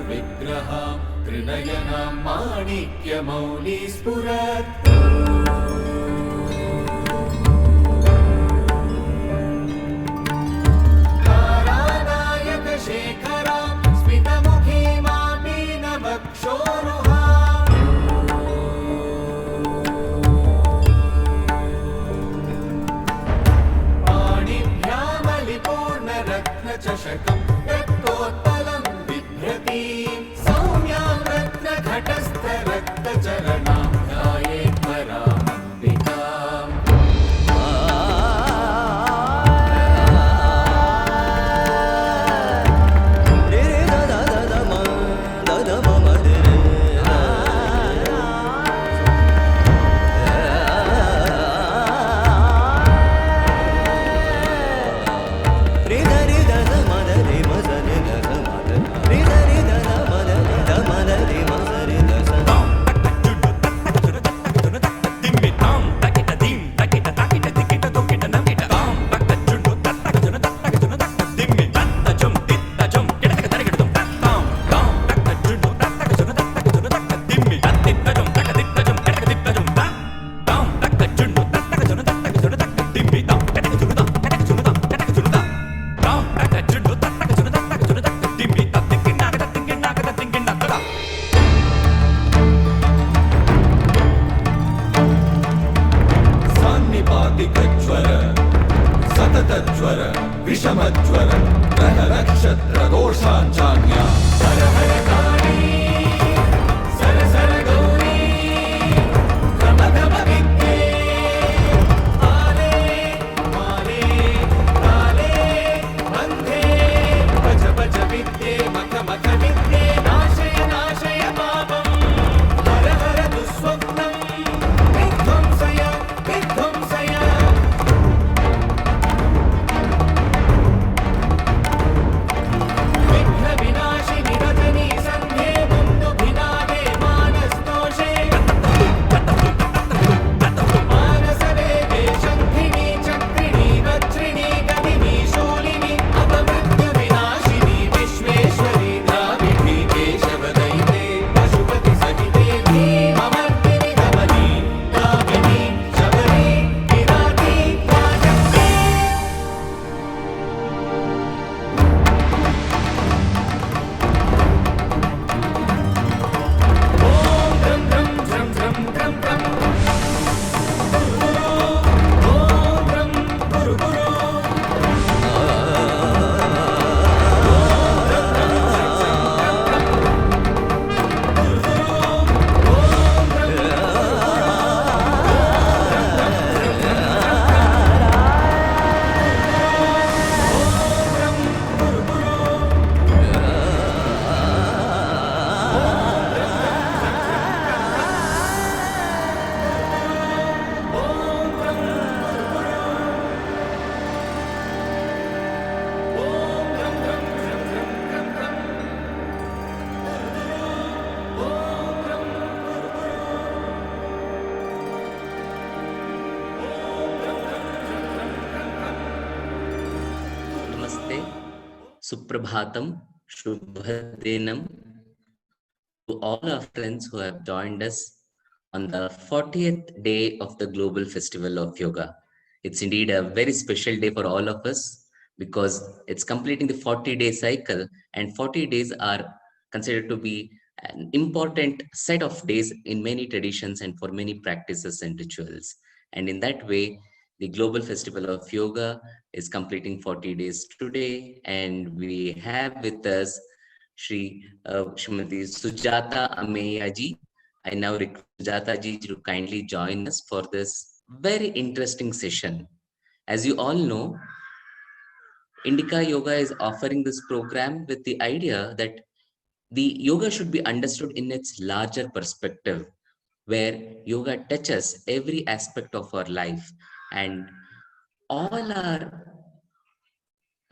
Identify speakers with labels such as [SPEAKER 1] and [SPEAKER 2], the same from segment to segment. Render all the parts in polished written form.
[SPEAKER 1] विग्रहां त्रिनयनां माणिक्यमौली स्फुरत् तारानायकशेखरां स्मितमुखीमां मीनवक्षोरुहाम् पाणिभ्यामलिपूर्णरत्नचषकं रक्तोत्पलं सौम्यां रत्नघटस्थरक्तचरणां ध्यायेत् परामम्बिकाम् सततज्वर विषमज्वर ग्रह नक्षत्र दोषाञ्चान्या हर हर काली सर सर गौरी गम गम विद्ये आले माले काले बन्धे भज भज विद्ये मख मख विद्ये नाशय नाशय पापम् हर हर दुःस्वप्नम् विध्वंसय विध्वंसय
[SPEAKER 2] Suprabhatam, Shubhadinam to all our friends who have joined us on the 40th day of the Global Festival of Yoga. It's indeed a very special day for all of us because it's completing the 40-day cycle, and 40 days are considered to be an important set of days in many traditions and for many practices and rituals. And in that way, the Global Festival of Yoga is completing 40 days today, and we have with us Srimati Sujata Ameya ji. I now request Sujata ji to kindly join us for this very interesting session. As you all know, Indica Yoga is offering this program with the idea that the yoga should be understood in its larger perspective, where yoga touches every aspect of our life, and all our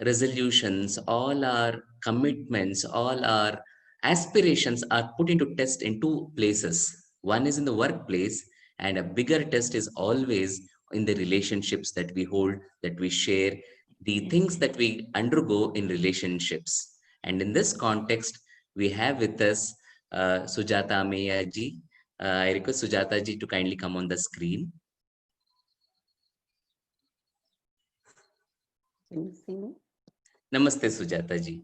[SPEAKER 2] resolutions, all our commitments, all our aspirations are put into test in two places. One is in the workplace, and a bigger test is always in the relationships that we hold, that we share, the things that we undergo in relationships. And in this context, we have with us Sujata Ameya ji. I request Sujata ji to kindly come on the screen.
[SPEAKER 3] Can you see me?
[SPEAKER 2] Namaste, Sujata ji.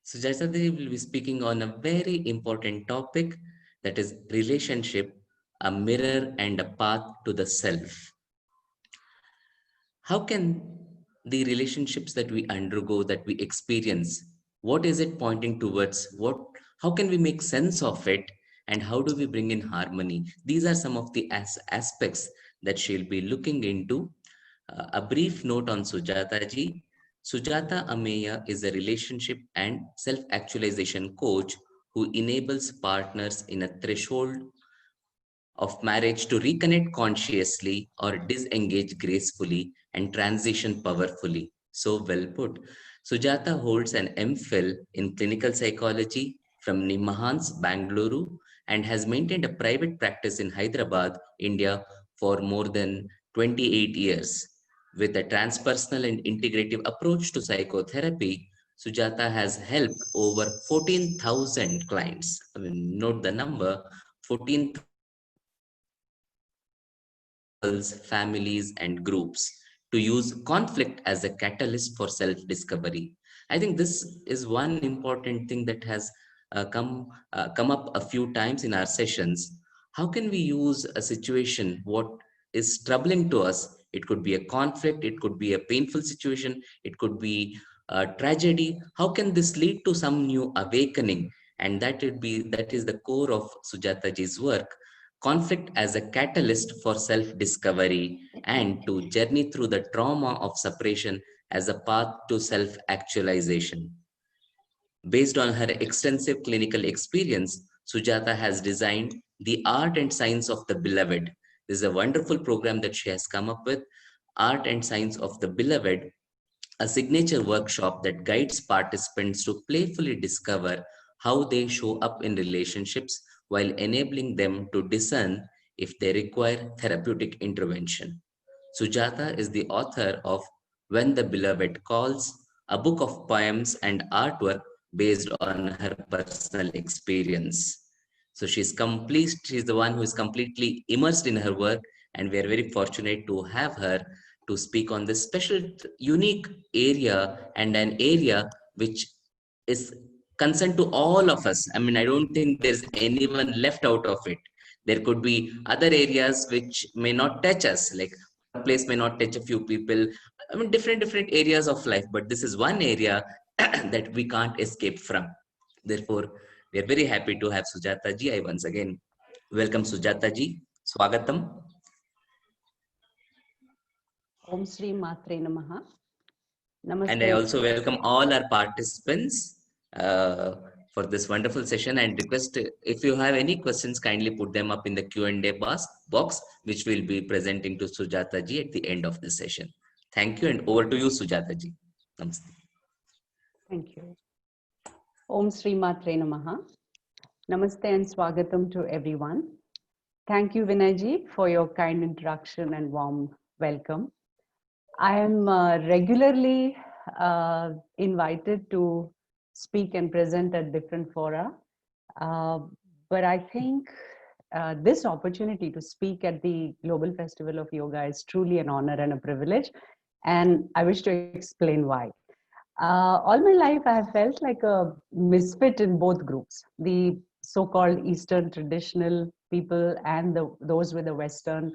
[SPEAKER 2] Sujata ji will be speaking on a very important topic, that is relationship, a mirror and a path to the self. How can the relationships that we undergo, that we experience, what is it pointing towards? How can we make sense of it? And how do we bring in harmony? These are some of the aspects that she'll be looking into. A brief note on Sujata ji. Sujata Ameya is a relationship and self-actualization coach who enables partners in a threshold of marriage to reconnect consciously or disengage gracefully and transition powerfully. So well put. Sujata holds an M.Phil in clinical psychology from NIMHANS, Bengaluru, and has maintained a private practice in Hyderabad, India for more than 28 years. With a transpersonal and integrative approach to psychotherapy, Sujata has helped over 14,000 clients. I mean, note the number, 14,000 families, and groups to use conflict as a catalyst for self-discovery. I think this is one important thing that has come up a few times in our sessions. How can we use a situation, what is troubling to us? It could be a conflict, it could be a painful situation, it could be a tragedy. How can this lead to some new awakening? And that is the core of Sujata ji's work. Conflict as a catalyst for self-discovery, and to journey through the trauma of separation as a path to self-actualization. Based on her extensive clinical experience, Sujata has designed The Art and Science of the Beloved. This is a wonderful program that she has come up with, Art and Science of the Beloved, a signature workshop that guides participants to playfully discover how they show up in relationships while enabling them to discern if they require therapeutic intervention. Sujata is the author of When the Beloved Calls, a book of poems and artwork based on her personal experience. So she's the one who is completely immersed in her work, and we are very fortunate to have her to speak on this special, unique area, and an area which is concerned to all of us. I mean, I don't think there's anyone left out of it. There could be other areas which may not touch us, like workplace may not touch a few people. I mean, different areas of life, but this is one area that we can't escape from. Therefore, we are very happy to have Sujata ji. I once again welcome Sujata ji. Swagatam.
[SPEAKER 3] Om Shri Matre Namaha.
[SPEAKER 2] And I
[SPEAKER 3] Namaste.
[SPEAKER 2] also welcome all our participants for this wonderful session, and request if you have any questions, kindly put them up in the Q&A box, which will be presenting to Sujata ji at the end of the session. Thank you, and over to you, Sujata ji. Namaste.
[SPEAKER 3] Thank you. Om Shri Matre Namaha. Namaste and Swagatam to everyone. Thank you, Vinayji, for your kind introduction and warm welcome. I am regularly invited to speak and present at different fora, but I think this opportunity to speak at the Global Festival of Yoga is truly an honor and a privilege, and I wish to explain why. All my life, I have felt like a misfit in both groups, the so-called Eastern traditional people and those with a Western,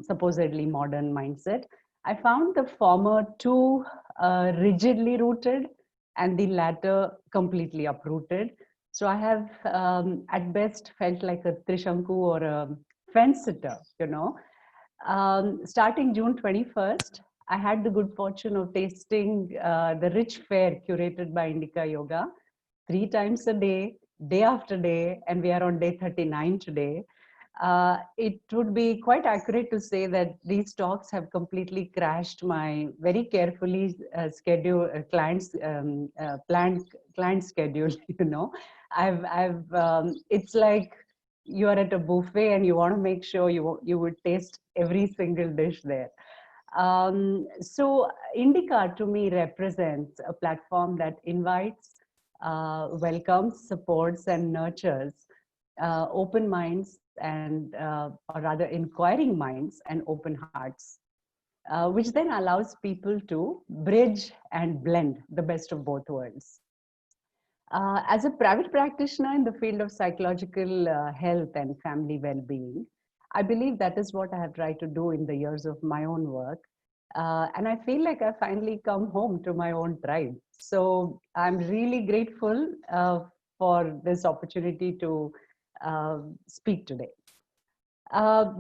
[SPEAKER 3] supposedly modern mindset. I found the former too rigidly rooted and the latter completely uprooted. So I have at best felt like a Trishanku or a fence sitter, you know. Starting June 21st, I had the good fortune of tasting the rich fare curated by Indica Yoga 3 times a day, day after day, and we are on day 39 today. It would be quite accurate to say that these talks have completely crashed my very carefully planned client schedule. You know, it's like you are at a buffet and you want to make sure you would taste every single dish there. So Indica to me represents a platform that invites, welcomes, supports, and nurtures open minds and, or rather, inquiring minds and open hearts, which then allows people to bridge and blend the best of both worlds. As a private practitioner in the field of psychological health and family well-being, I believe that is what I have tried to do in the years of my own work. And I feel like I finally come home to my own tribe. So I'm really grateful for this opportunity to speak today.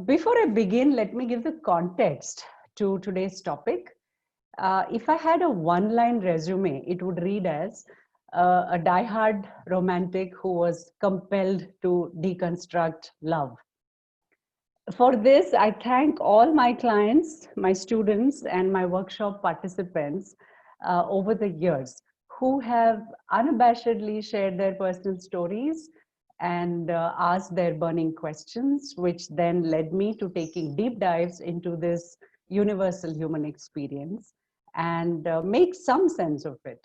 [SPEAKER 3] Before I begin, let me give the context to today's topic. If I had a one-line resume, it would read as a diehard romantic who was compelled to deconstruct love. For this, I thank all my clients, my students, and my workshop participants over the years who have unabashedly shared their personal stories and asked their burning questions, which then led me to taking deep dives into this universal human experience and make some sense of it.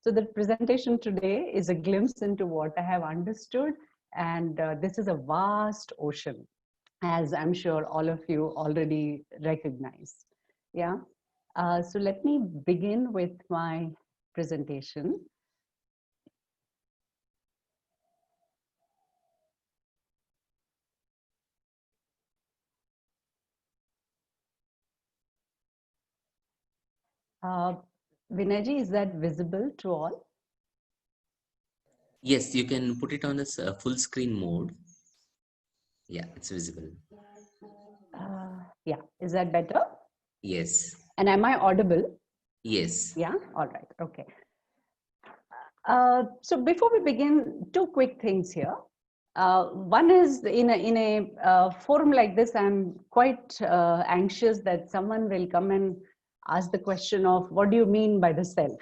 [SPEAKER 3] So the presentation today is a glimpse into what I have understood, and this is a vast ocean, as I'm sure all of you already recognize. Yeah. So let me begin with my presentation. Vinayji, is that visible to all?
[SPEAKER 2] Yes, you can put it on this full screen mode. Yeah, it's visible.
[SPEAKER 3] Yeah, is that better?
[SPEAKER 2] Yes.
[SPEAKER 3] And am I audible?
[SPEAKER 2] Yes.
[SPEAKER 3] Yeah, all right, okay. So before we begin, two quick things here. One is in a forum like this, I'm quite anxious that someone will come and ask the question of what do you mean by the self?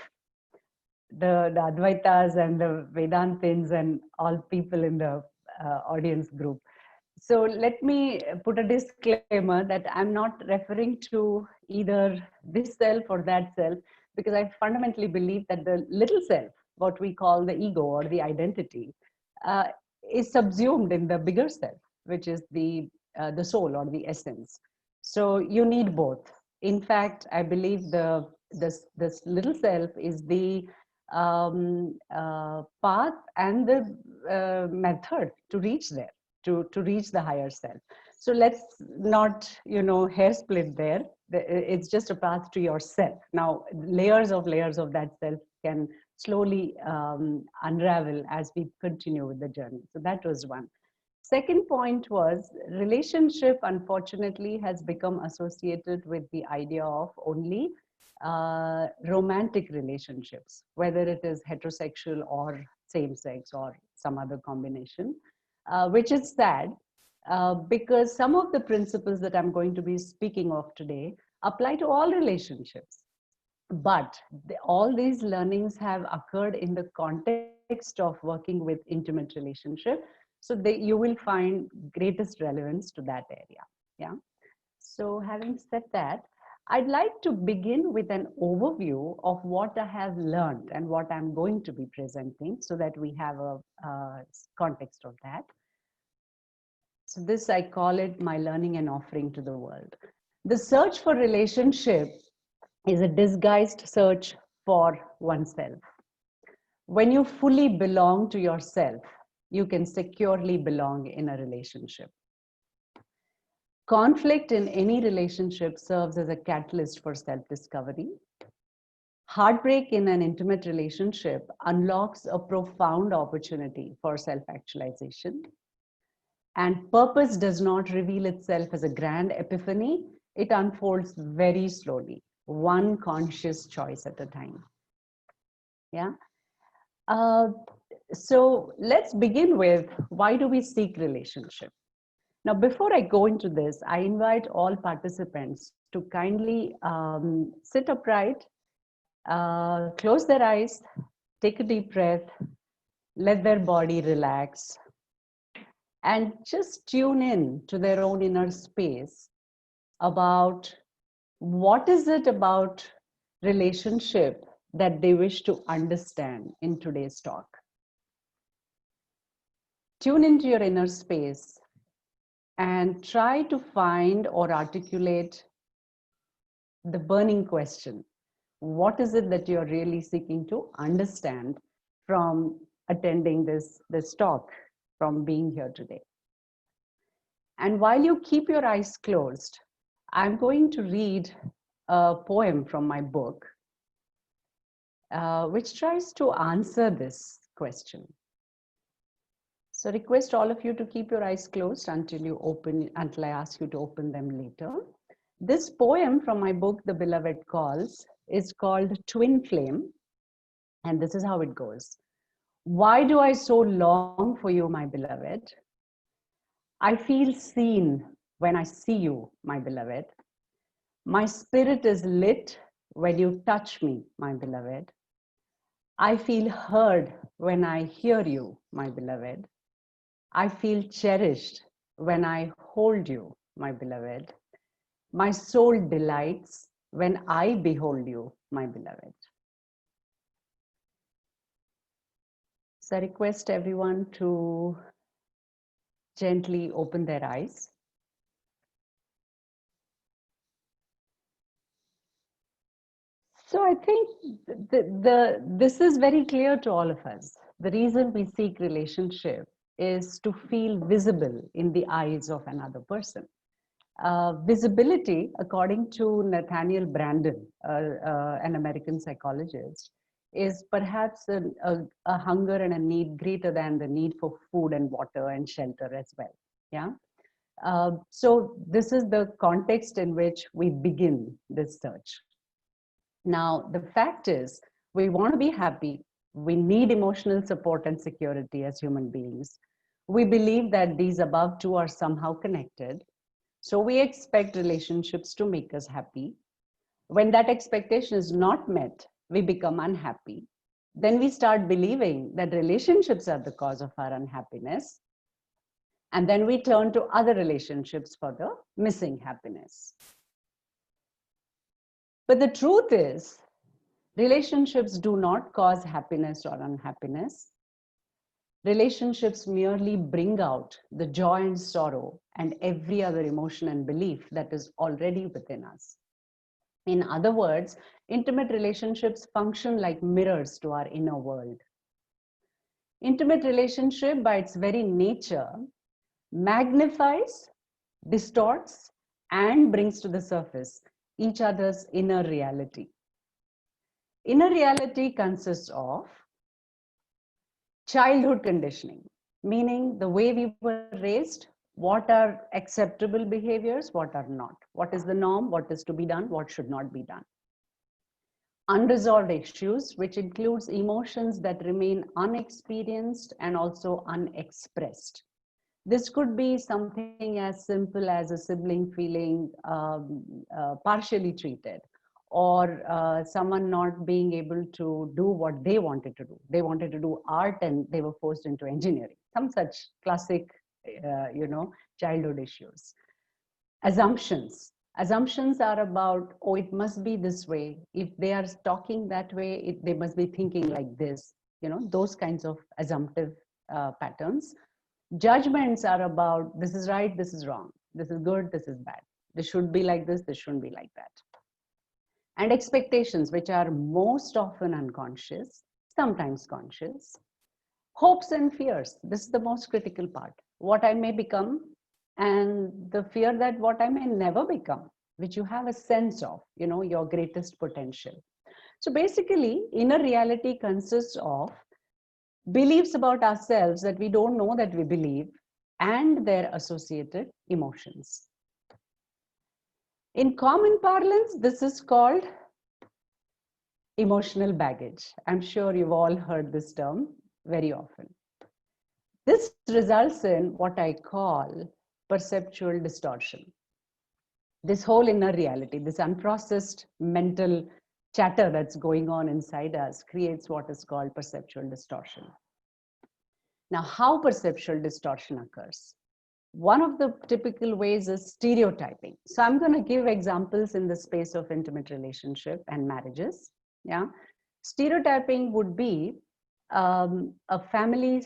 [SPEAKER 3] The Advaitas and the Vedantins and all people in the audience group. So let me put a disclaimer that I'm not referring to either this self or that self, because I fundamentally believe that the little self, what we call the ego or the identity, uh, is subsumed in the bigger self, which is the soul or the essence. So you need both. In fact, I believe this little self is the path and the method to reach there, to reach the higher self. So let's not, hair split there. It's just a path to yourself. Now, layers of that self can slowly unravel as we continue with the journey. So that was one. Second point was relationship, unfortunately, has become associated with the idea of only romantic relationships, whether it is heterosexual or same sex or some other combination, which is sad because some of the principles that I'm going to be speaking of today apply to all relationships. But all these learnings have occurred in the context of working with intimate relationship. So you will find greatest relevance to that area. Yeah. So having said that, I'd like to begin with an overview of what I have learned and what I'm going to be presenting so that we have a context of that. So this, I call it my learning and offering to the world. The search for relationship is a disguised search for oneself. When you fully belong to yourself, you can securely belong in a relationship. Conflict in any relationship serves as a catalyst for self-discovery. Heartbreak in an intimate relationship unlocks a profound opportunity for self-actualization. And purpose does not reveal itself as a grand epiphany. It unfolds very slowly, one conscious choice at a time. Yeah. So let's begin with, why do we seek relationship? Now, before I go into this, I invite all participants to kindly sit upright, close their eyes, take a deep breath, let their body relax, and just tune in to their own inner space about what is it about relationship that they wish to understand in today's talk. Tune into your inner space and try to find or articulate the burning question. What is it that you're really seeking to understand from attending this talk, from being here today? And while you keep your eyes closed, I'm going to read a poem from my book, which tries to answer this question. So request all of you to keep your eyes closed until I ask you to open them later. This poem from my book, The Beloved Calls, is called Twin Flame. And this is how it goes. Why do I so long for you, my beloved? I feel seen when I see you, my beloved. My spirit is lit when you touch me, my beloved. I feel heard when I hear you, my beloved. I feel cherished when I hold you, my beloved. My soul delights when I behold you, my beloved. So I request everyone to gently open their eyes. So I think this is very clear to all of us. The reason we seek relationship is to feel visible in the eyes of another person. Visibility, according to Nathaniel Branden, an American psychologist, is perhaps a hunger and a need greater than the need for food and water and shelter as well. Yeah. So this is the context in which we begin this search. Now, the fact is, we want to be happy. We need emotional support and security as human beings. We believe that these above two are somehow connected. So we expect relationships to make us happy. When that expectation is not met, we become unhappy. Then we start believing that relationships are the cause of our unhappiness. And then we turn to other relationships for the missing happiness. But the truth is, relationships do not cause happiness or unhappiness. Relationships merely bring out the joy and sorrow and every other emotion and belief that is already within us. In other words, intimate relationships function like mirrors to our inner world. Intimate relationship, by its very nature, magnifies, distorts, and brings to the surface each other's inner reality. Inner reality consists of childhood conditioning, meaning the way we were raised, what are acceptable behaviors, what are not, what is the norm, what is to be done, what should not be done. Unresolved issues, which includes emotions that remain unexperienced and also unexpressed. This could be something as simple as a sibling feeling partially treated, or someone not being able to do what they wanted to do. They wanted to do art and they were forced into engineering. Some such classic, childhood issues. Assumptions. Assumptions are about, oh, it must be this way. If they are talking that way, they must be thinking like this. Those kinds of assumptive patterns. Judgments are about, this is right, this is wrong. This is good, this is bad. This should be like this shouldn't be like that. And expectations, which are most often unconscious, sometimes conscious. Hopes and fears. This is the most critical part. What I may become, and the fear that what I may never become, which you have a sense of, your greatest potential. So basically, inner reality consists of beliefs about ourselves that we don't know that we believe, and their associated emotions. In common parlance, this is called emotional baggage. I'm sure you've all heard this term very often. This results in what I call perceptual distortion. This whole inner reality, this unprocessed mental chatter that's going on inside us creates what is called perceptual distortion. Now, how perceptual distortion occurs? One of the typical ways is stereotyping. So I'm going to give examples in the space of intimate relationship and marriages. Yeah, stereotyping would be a family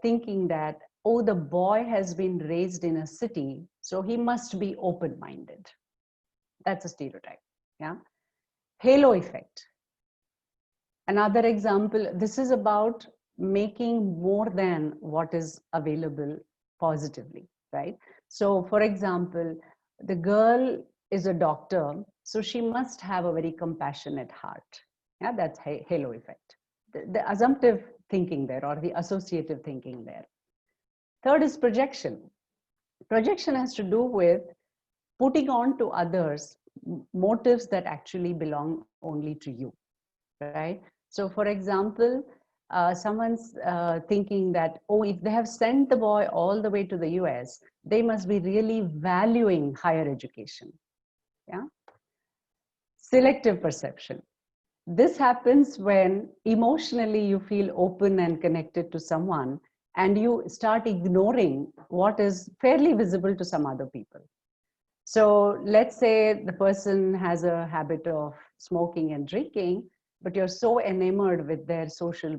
[SPEAKER 3] thinking that, oh, the boy has been raised in a city, so he must be open-minded. That's a stereotype. Yeah, halo effect. Another example, this is about making more than what is available positively, right? So for example, the girl is a doctor, so she must have a very compassionate heart. Yeah, that's halo effect. The assumptive thinking there, or the associative thinking there. Third is projection. Projection has to do with putting on to others motives that actually belong only to you, right? So for example, someone's thinking that, oh, if they have sent the boy all the way to the US, they must be really valuing higher education. Yeah. Selective perception. This happens when emotionally you feel open and connected to someone, and you start ignoring what is fairly visible to some other people. So let's say the person has a habit of smoking and drinking, but you're so enamored with their social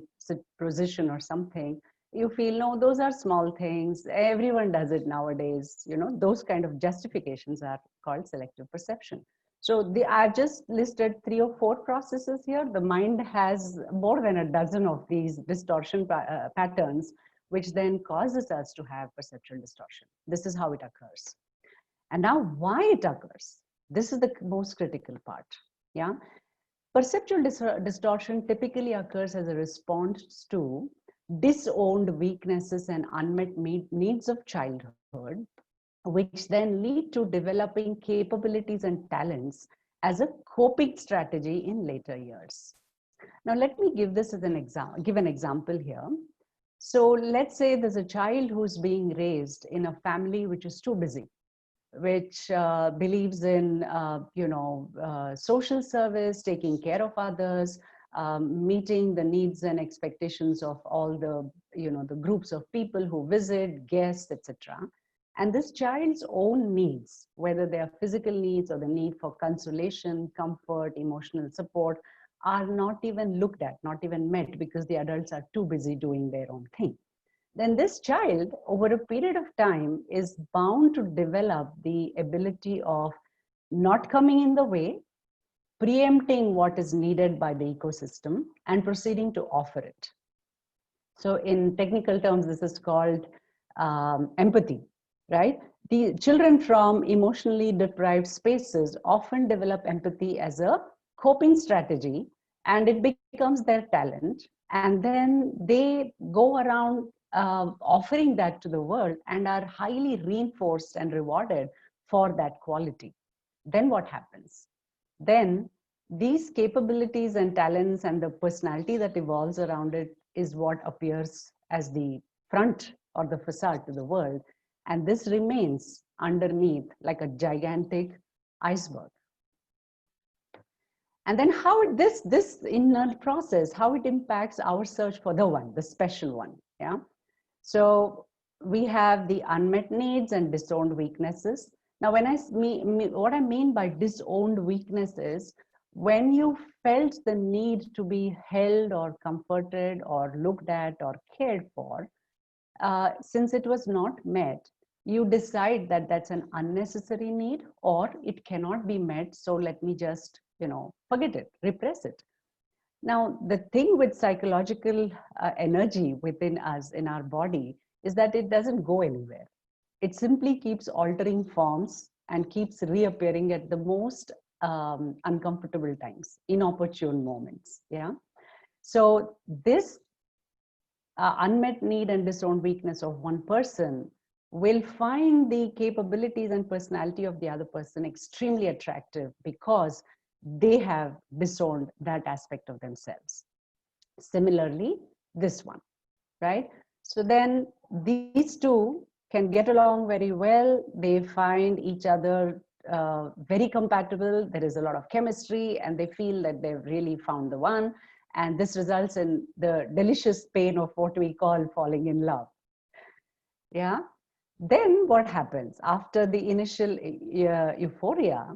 [SPEAKER 3] position or something, you feel, no, those are small things. Everyone does it nowadays. You know, those kind of justifications are called selective perception. So I've just listed 3 or 4 processes here. The mind has more than a dozen of these distortion patterns, which then causes us to have perceptual distortion. This is how it occurs. And now why it occurs? This is the most critical part. Yeah. Perceptual distortion typically occurs as a response to disowned weaknesses and unmet needs of childhood, which then lead to developing capabilities and talents as a coping strategy in later years. Now, let me give this as an example here. So let's say there's a child who's being raised in a family which is too busy, which believes in, social service, taking care of others, meeting the needs and expectations of all the, the groups of people who visit, guests, etc. And this child's own needs, whether they are physical needs or the need for consolation, comfort, emotional support, are not even looked at, not even met, because the adults are too busy doing their own thing. Then this child, over a period of time, is bound to develop the ability of not coming in the way, preempting what is needed by the ecosystem, and proceeding to offer it. So in technical terms, this is called empathy, right? The children from emotionally deprived spaces often develop empathy as a coping strategy, and it becomes their talent. And then they go around offering that to the world and are highly reinforced and rewarded for that quality. Then what happens? Then these capabilities and talents and the personality that evolves around it is what appears as the front or the facade to the world. And this remains underneath like a gigantic iceberg. And then how this inner process, how it impacts our search for the one, the special one. Yeah. So we have the unmet needs and disowned weaknesses. Now, when what I mean by disowned weakness is when you felt the need to be held or comforted or looked at or cared for, since it was not met, you decide that that's an unnecessary need or it cannot be met. So let me just, forget it, repress it. Now, the thing with psychological energy within us, in our body, is that it doesn't go anywhere. It simply keeps altering forms and keeps reappearing at the most uncomfortable times, inopportune moments. Yeah. So this unmet need and disowned weakness of one person will find the capabilities and personality of the other person extremely attractive because they have disowned that aspect of themselves. Similarly, this one, right? So then these two can get along very well. They find each other very compatible. There is a lot of chemistry and they feel that they've really found the one. And this results in the delicious pain of what we call falling in love. Yeah. Then what happens after the initial euphoria?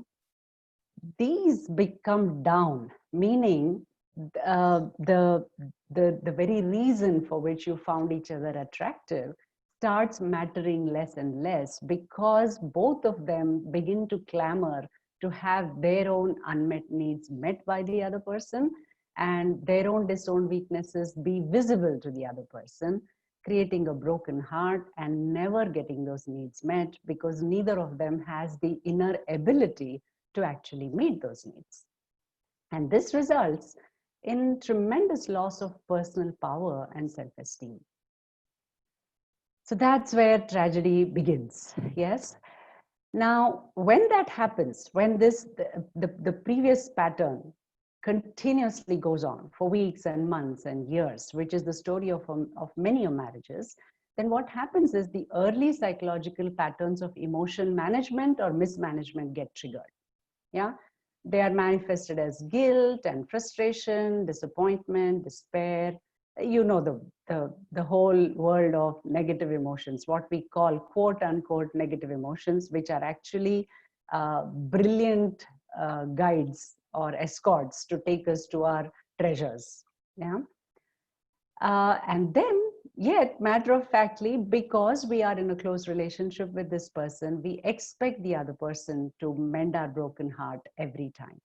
[SPEAKER 3] These become down, meaning the very reason for which you found each other attractive starts mattering less and less, because both of them begin to clamor to have their own unmet needs met by the other person and their own disowned weaknesses be visible to the other person, creating a broken heart and never getting those needs met because neither of them has the inner ability to actually meet those needs. And this results in tremendous loss of personal power and self-esteem. So that's where tragedy begins, yes? Now, when that happens, when the previous pattern continuously goes on for weeks and months and years, which is the story of many marriages, then what happens is the early psychological patterns of emotion management or mismanagement get triggered. Yeah, they are manifested as guilt and frustration, disappointment, despair. You know, the whole world of negative emotions, what we call quote unquote negative emotions, which are actually brilliant guides or escorts to take us to our treasures. Yeah. And then, yet, matter of factly, because we are in a close relationship with this person, we expect the other person to mend our broken heart every time.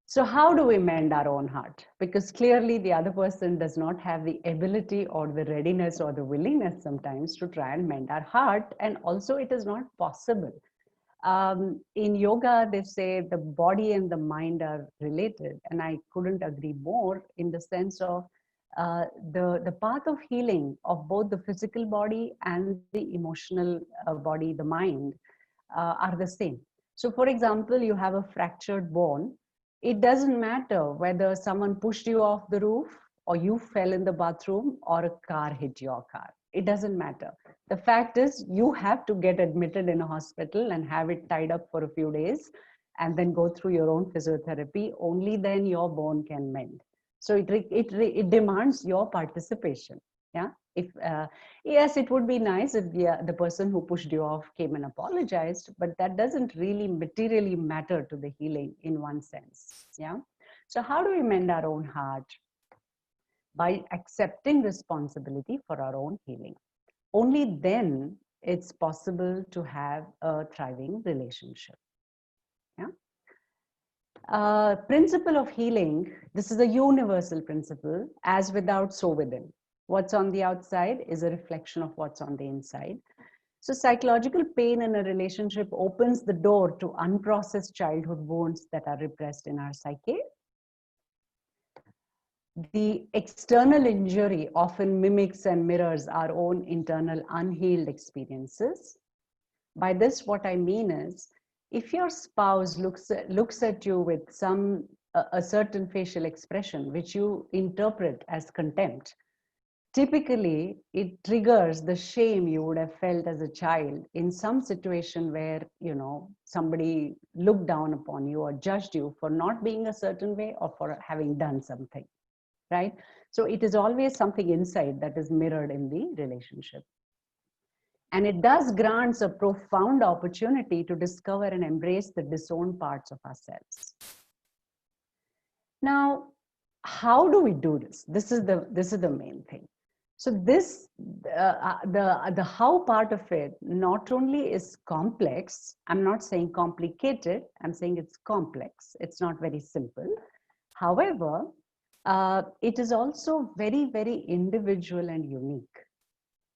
[SPEAKER 3] So how do we mend our own heart? Because clearly the other person does not have the ability or the readiness or the willingness sometimes to try and mend our heart. And also it is not possible. In yoga, they say the body and the mind are related. And I couldn't agree more in the sense of the path of healing of both the physical body and the emotional body, the mind, are the same. So for example, you have a fractured bone. It doesn't matter whether someone pushed you off the roof or you fell in the bathroom or a car hit your car. It doesn't matter. The fact is you have to get admitted in a hospital and have it tied up for a few days and then go through your own physiotherapy. Only then your bone can mend. So it demands your participation. Yeah. If yes, it would be nice if the person who pushed you off came and apologized, but that doesn't really materially matter to the healing in one sense. Yeah. So how do we mend our own heart? By accepting responsibility for our own healing. Only then it's possible to have a thriving relationship. Yeah. Principle of healing. This is a universal principle. As without, so within. What's on the outside is a reflection of what's on the inside. So psychological pain in a relationship opens the door to unprocessed childhood wounds that are repressed in our psyche. The external injury often mimics and mirrors our own internal unhealed experiences. By this, what I mean is, if your spouse looks at you with a certain facial expression, which you interpret as contempt, typically it triggers the shame you would have felt as a child in some situation where, you know, somebody looked down upon you or judged you for not being a certain way or for having done something, right? So it is always something inside that is mirrored in the relationship. And it does grants a profound opportunity to discover and embrace the disowned parts of ourselves. Now, how do we do this? This is the main thing. So this, the how part of it not only is complex, I'm not saying complicated, I'm saying it's complex. It's not very simple. However, it is also very, very individual and unique.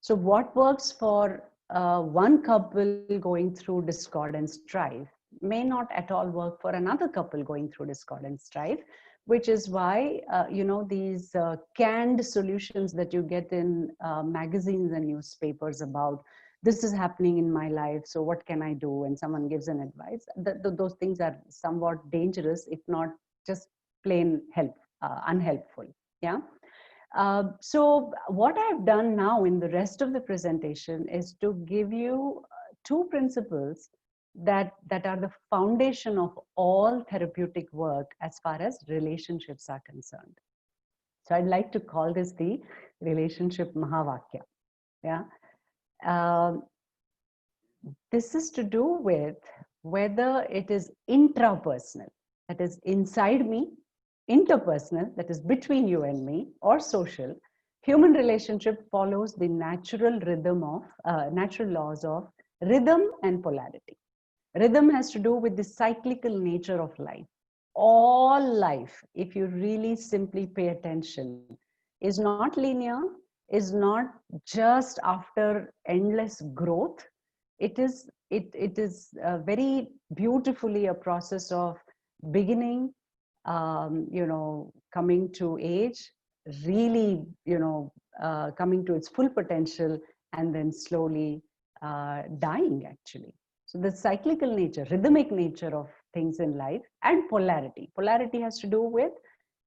[SPEAKER 3] So what works for one couple going through discord and strife may not at all work for another couple going through discord and strife, which is why, you know, these canned solutions that you get in magazines and newspapers about this is happening in my life, so what can I do? And someone gives an advice. Those things are somewhat dangerous, if not just plain unhelpful. Yeah. So what I've done now in the rest of the presentation is to give you two principles that are the foundation of all therapeutic work as far as relationships are concerned. So I'd like to call this the relationship Mahavakya. Yeah. Um, this is to do with whether it is intrapersonal, that is inside me, interpersonal, that is between you and me, or social. Human relationship follows the natural rhythm of, natural laws of rhythm and polarity. Rhythm has to do with the cyclical nature of life. All life, if you really simply pay attention, is not linear, is not just after endless growth. It is very beautifully a process of beginning, coming to age, really, coming to its full potential, and then slowly dying actually. So the cyclical nature, rhythmic nature of things in life, and polarity. Polarity has to do with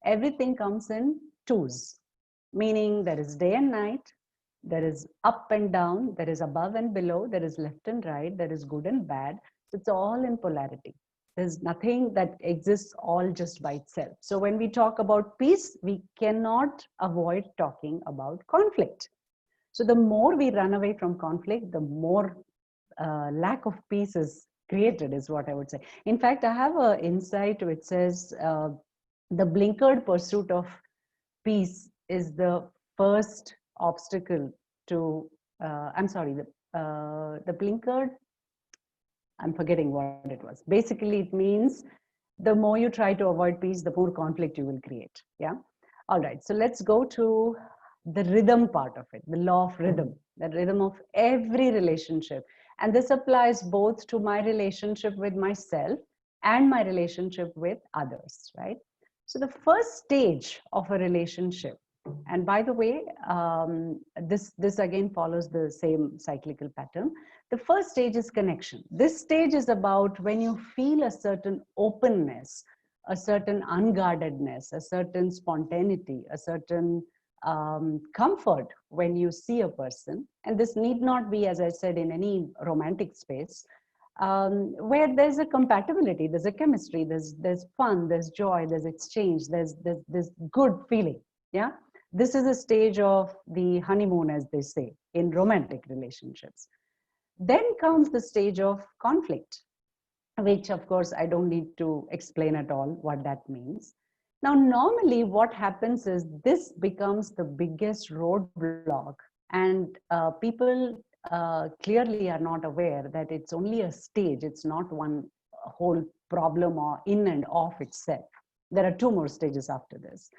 [SPEAKER 3] everything comes in twos, meaning there is day and night, there is up and down, there is above and below, there is left and right, there is good and bad. So it's all in polarity. There's nothing that exists all just by itself. So when we talk about peace, we cannot avoid talking about conflict. So the more we run away from conflict, the more lack of peace is created, is what I would say. In fact, I have an insight which says the blinkered pursuit of peace is the first obstacle to, the blinkered, I'm forgetting what it was. Basically, it means the more you try to avoid peace, the more conflict you will create. Yeah. All right. So let's go to the rhythm part of it, the law of rhythm, the rhythm of every relationship. And this applies both to my relationship with myself and my relationship with others, right? So the first stage of a relationship, and by the way, this again follows the same cyclical pattern. The first stage is connection. This stage is about when you feel a certain openness, a certain unguardedness, a certain spontaneity, a certain comfort when you see a person. And this need not be, as I said, in any romantic space, where there's a compatibility, there's a chemistry, there's fun, there's joy, there's exchange, there's good feeling. Yeah. This is a stage of the honeymoon, as they say, in romantic relationships. Then comes the stage of conflict, which of course I don't need to explain at all what that means. Now, normally what happens is this becomes the biggest roadblock, and people clearly are not aware that it's only a stage. It's not one whole problem or in and off itself. There are two more stages after this.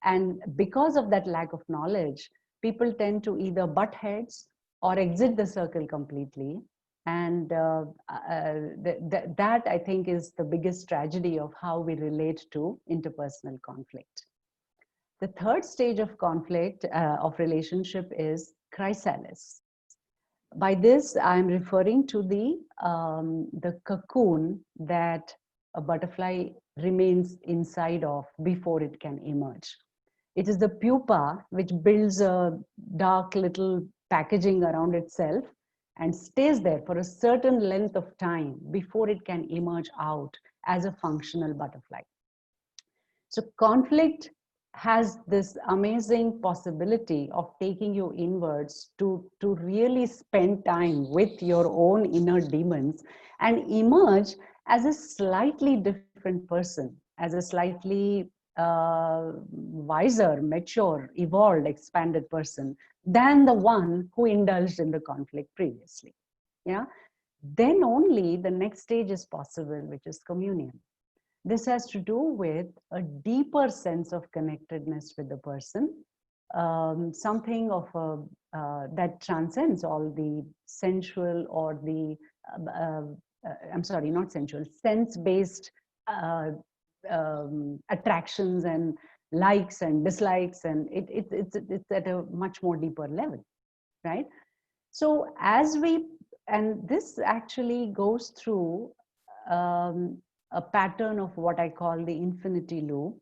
[SPEAKER 3] And because of that lack of knowledge, people tend to either butt heads or exit the circle completely. And that, I think, is the biggest tragedy of how we relate to interpersonal conflict. The third stage of conflict, of relationship, is chrysalis. By this, I'm referring to the cocoon that a butterfly remains inside of before it can emerge. It is the pupa which builds a dark little packaging around itself and stays there for a certain length of time before it can emerge out as a functional butterfly. So conflict has this amazing possibility of taking you inwards to really spend time with your own inner demons and emerge as a slightly different person, as a slightly wiser, mature, evolved, expanded person than the one who indulged in the conflict previously. Yeah. Then only the next stage is possible, which is communion. This has to do with a deeper sense of connectedness with the person, something of that transcends all the sensual or the, I'm sorry, not sensual, sense-based attractions and likes and dislikes, and it's at a much more deeper level, right? So and this actually goes through a pattern of what I call the infinity loop,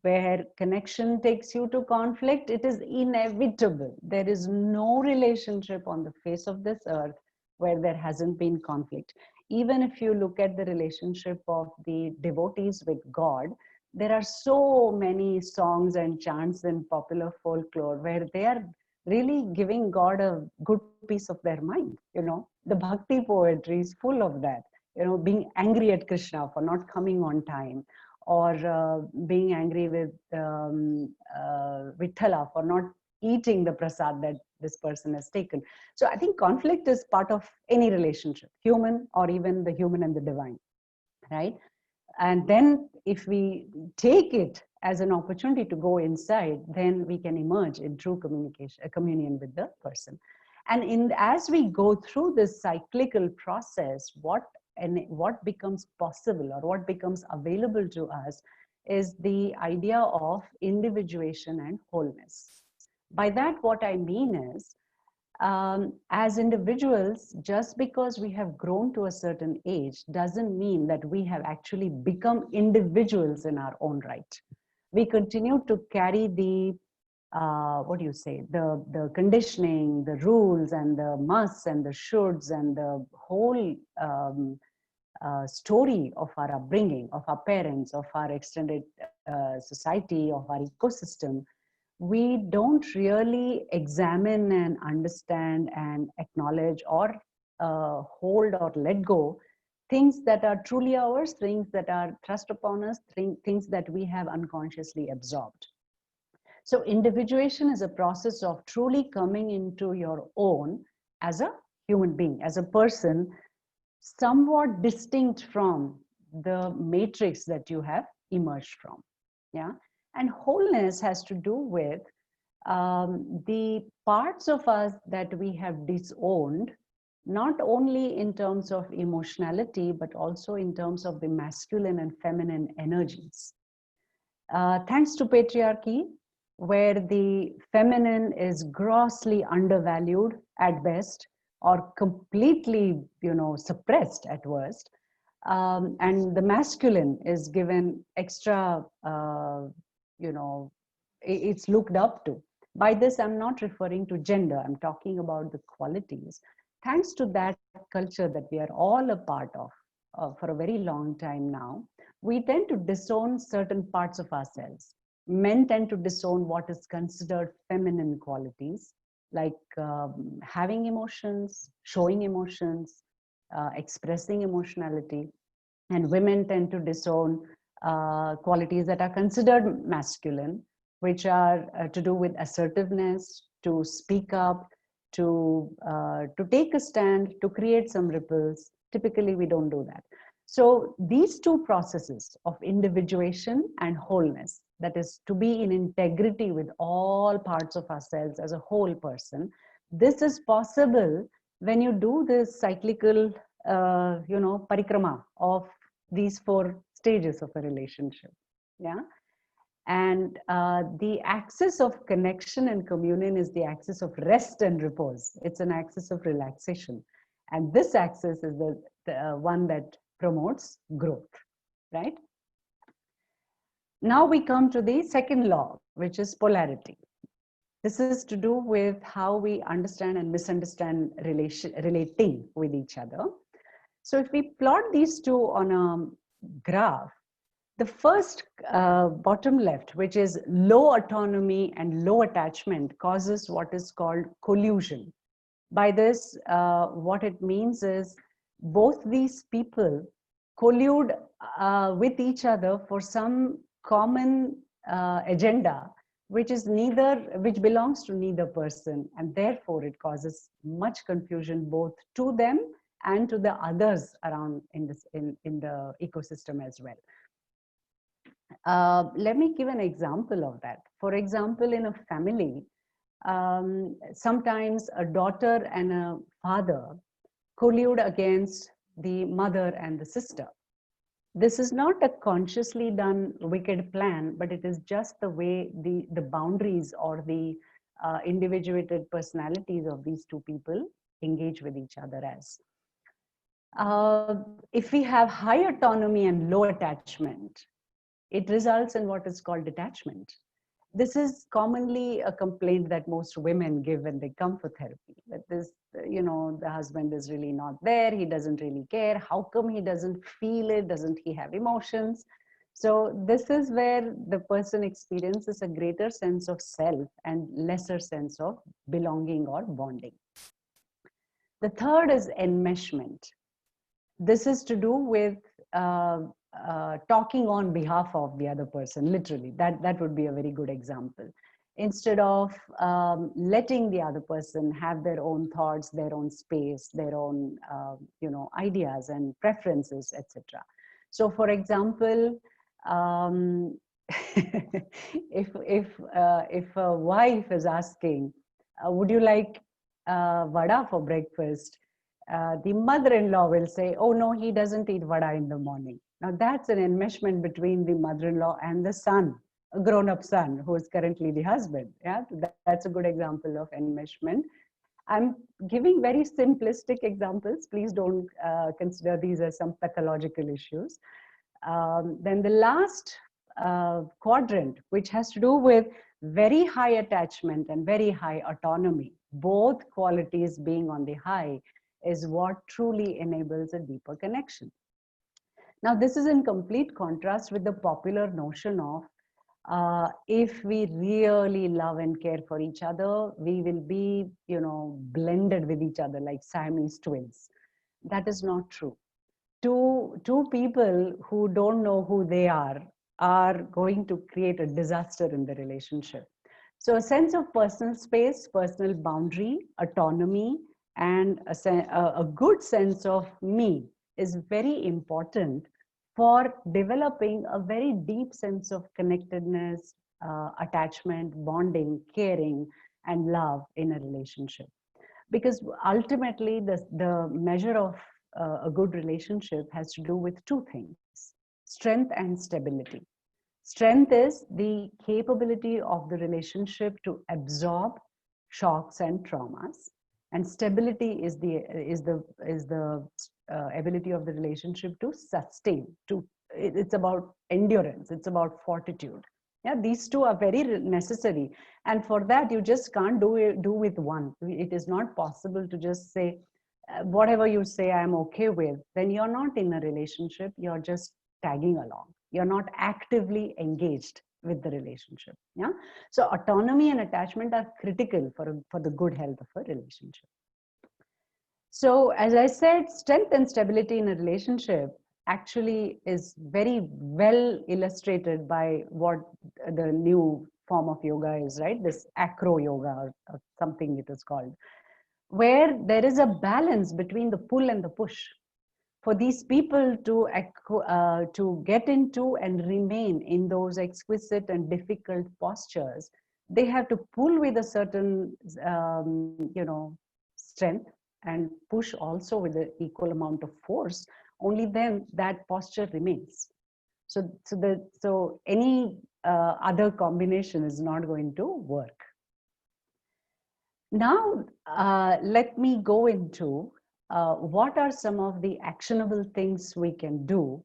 [SPEAKER 3] Where connection takes you to conflict, it is inevitable. There is no relationship on the face of this earth where there hasn't been conflict. Even if you look at the relationship of the devotees with God, there are so many songs and chants in popular folklore where they are really giving God a good piece of their mind. The bhakti poetry is full of that. Being angry at Krishna for not coming on time, or being angry with Vithala for not eating the prasad that this person has taken. So I think conflict is part of any relationship, human or even the human and the divine, right? And then if we take it as an opportunity to go inside, then we can emerge in true communication, communion with the person. And as we go through this cyclical process, what becomes possible or what becomes available to us is the idea of individuation and wholeness. By that, what I mean is, as individuals, just because we have grown to a certain age doesn't mean that we have actually become individuals in our own right. We continue to carry the the conditioning, the rules and the musts and the shoulds and the whole story of our upbringing, of our parents, of our extended society, of our ecosystem. We don't really examine and understand and acknowledge or hold or let go things that are truly ours, things that are thrust upon us, things that we have unconsciously absorbed. So individuation is a process of truly coming into your own as a human being, as a person, somewhat distinct from the matrix that you have emerged from. Yeah. And wholeness has to do with the parts of us that we have disowned, not only in terms of emotionality, but also in terms of the masculine and feminine energies. Thanks to patriarchy, where the feminine is grossly undervalued at best, or completely, suppressed at worst, and the masculine is given extra, it's looked up to. By this, I'm not referring to gender, I'm talking about the qualities. Thanks to that culture that we are all a part of for a very long time now, we tend to disown certain parts of ourselves. Men tend to disown what is considered feminine qualities, like having emotions, showing emotions, expressing emotionality. And women tend to disown qualities that are considered masculine, which are to do with assertiveness, to speak up, to take a stand, to create some ripples. Typically, we don't do that. So these two processes of individuation and wholeness, that is to be in integrity with all parts of ourselves as a whole person, this is possible when you do this cyclical, parikrama of these 4 stages of a relationship. Yeah. And the axis of connection and communion is the axis of rest and repose. It's an axis of relaxation. And this axis is the one that promotes growth, right? Now we come to the second law, which is polarity. This is to do with how we understand and misunderstand relating with each other. So if we plot these two on a graph, the first bottom left, which is low autonomy and low attachment, causes what is called collusion. By this, what it means is both these people collude with each other for some common agenda, which belongs to neither person, and therefore it causes much confusion both to them and to the others around in the ecosystem as well. Let me give an example of that. For example, in a family, sometimes a daughter and a father collude against the mother and the sister. This is not a consciously done wicked plan, but it is just the way the boundaries or the individuated personalities of these two people engage with each other as. If we have high autonomy and low attachment, it results in what is called detachment. This is commonly a complaint that most women give when they come for therapy, that this, the husband is really not there, he doesn't really care, how come he doesn't feel it, doesn't he have emotions? So this is where the person experiences a greater sense of self and lesser sense of belonging or bonding. The third is enmeshment. This is to do with talking on behalf of the other person, literally. That would be a very good example. Instead of letting the other person have their own thoughts, their own space, their own ideas and preferences, etc. So, for example, if a wife is asking, would you like vada for breakfast? The mother-in-law will say, oh no, he doesn't eat vada in the morning. Now that's an enmeshment between the mother-in-law and the son, a grown-up son who is currently the husband. Yeah, that's a good example of enmeshment. I'm giving very simplistic examples. Please don't consider these as some pathological issues. Then the last quadrant, which has to do with very high attachment and very high autonomy, both qualities being on the high, is what truly enables a deeper connection. Now, this is in complete contrast with the popular notion of if we really love and care for each other, we will be, blended with each other like Siamese twins. That is not true. Two people who don't know who they are going to create a disaster in the relationship. So a sense of personal space, personal boundary, autonomy, and a good sense of me is very important for developing a very deep sense of connectedness, attachment, bonding, caring, and love in a relationship. Because ultimately, the measure of a good relationship has to do with two things: strength and stability. Strength is the capability of the relationship to absorb shocks and traumas, and stability is the ability of the relationship to sustain. It's about endurance. It's about fortitude. Yeah, these two are very necessary, and for that you just can't do with one. It is not possible to just say whatever you say I'm okay with. Then you're not in a relationship. You're just tagging along. You're not actively engaged with the relationship. Yeah. So autonomy and attachment are critical for the good health of a relationship. So as I said, strength and stability in a relationship actually is very well illustrated by what the new form of yoga is, right? This acro yoga or something it is called, where there is a balance between the pull and the push. For these people to get into and remain in those exquisite and difficult postures, they have to pull with a certain, strength, and push also with an equal amount of force. Only then that posture remains. So any other combination is not going to work. Now, let me go into what are some of the actionable things we can do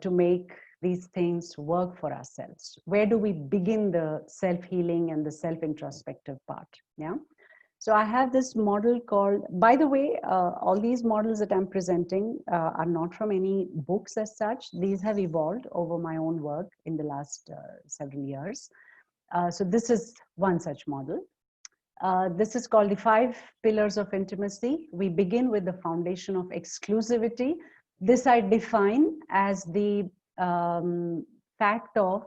[SPEAKER 3] to make these things work for ourselves. Where do we begin the self-healing and the self-introspective part? Yeah. So I have this model called, by the way, all these models that I'm presenting are not from any books as such. These have evolved over my own work in the last several years. So this is one such model. This is called the 5 pillars of intimacy. We begin with the foundation of exclusivity. This I define as the fact of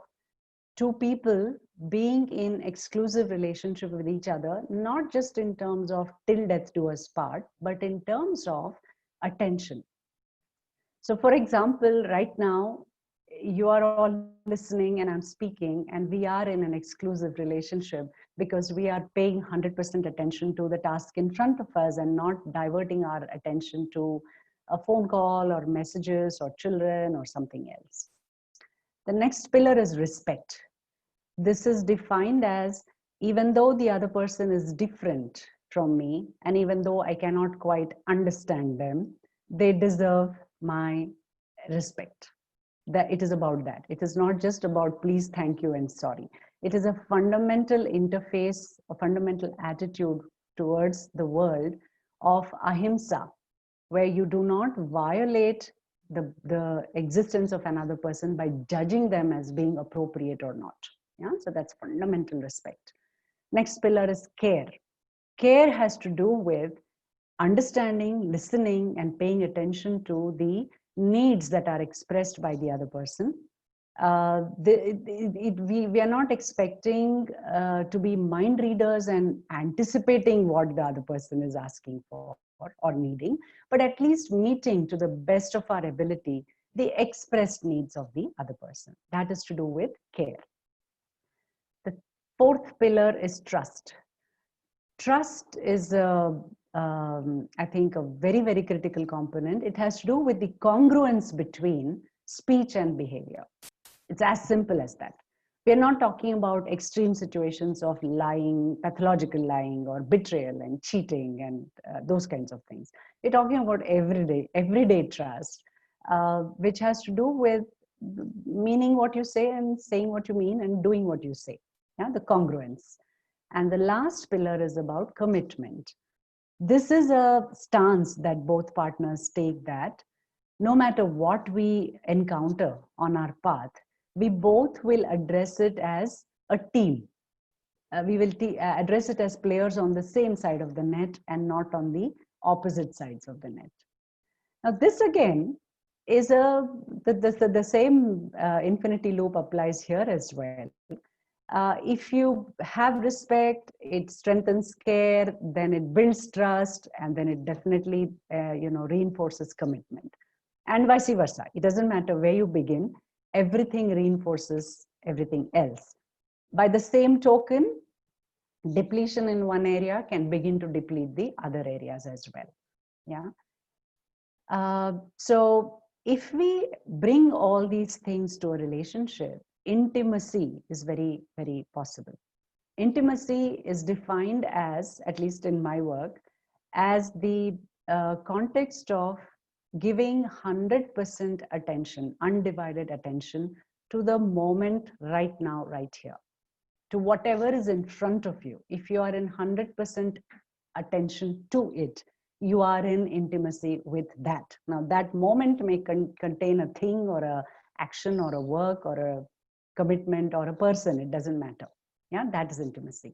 [SPEAKER 3] two people being in exclusive relationship with each other, not just in terms of till death do us part, but in terms of attention. So for example, right now, you are all listening and I'm speaking, and we are in an exclusive relationship because we are paying 100% attention to the task in front of us and not diverting our attention to a phone call or messages or children or something else. The next pillar is respect. This is defined as, even though the other person is different from me, and even though I cannot quite understand them, they deserve my respect. that it is about that. It is not just about please, thank you, and sorry. It is a fundamental interface, a fundamental attitude towards the world of ahimsa, where you do not violate the existence of another person by judging them as being appropriate or not. Yeah, so that's fundamental respect. Next pillar is care. Care has to do with understanding, listening, and paying attention to the needs that are expressed by the other person. We are not expecting to be mind readers and anticipating what the other person is asking for or needing, but at least meeting to the best of our ability the expressed needs of the other person. That is to do with care. The fourth pillar is trust. Trust is, I think, a very, very critical component. It has to do with the congruence between speech and behavior. It's as simple as that. We're not talking about extreme situations of lying, pathological lying, or betrayal and cheating and those kinds of things. We're talking about everyday trust, which has to do with meaning what you say and saying what you mean and doing what you say. Yeah, the congruence. And the last pillar is about commitment. This is a stance that both partners take, that no matter what we encounter on our path, we both will address it as a team. We will address it as players on the same side of the net and not on the opposite sides of the net. Now, this again is the same infinity loop applies here as well. If you have respect, it strengthens care, then it builds trust, and then it definitely reinforces commitment, and vice versa. It doesn't matter where you begin, everything reinforces everything else. By the same token, depletion in one area can begin to deplete the other areas as well. Yeah. So if we bring all these things to a relationship, intimacy is very, very possible. Intimacy is defined as, at least in my work, as the context of giving 100% attention, undivided attention to the moment right now, right here, to whatever is in front of you. If you are in 100% attention to it, you are in intimacy with that. Now, that moment may contain a thing or a action or a work or a commitment or a person, it doesn't matter. Yeah, that is intimacy.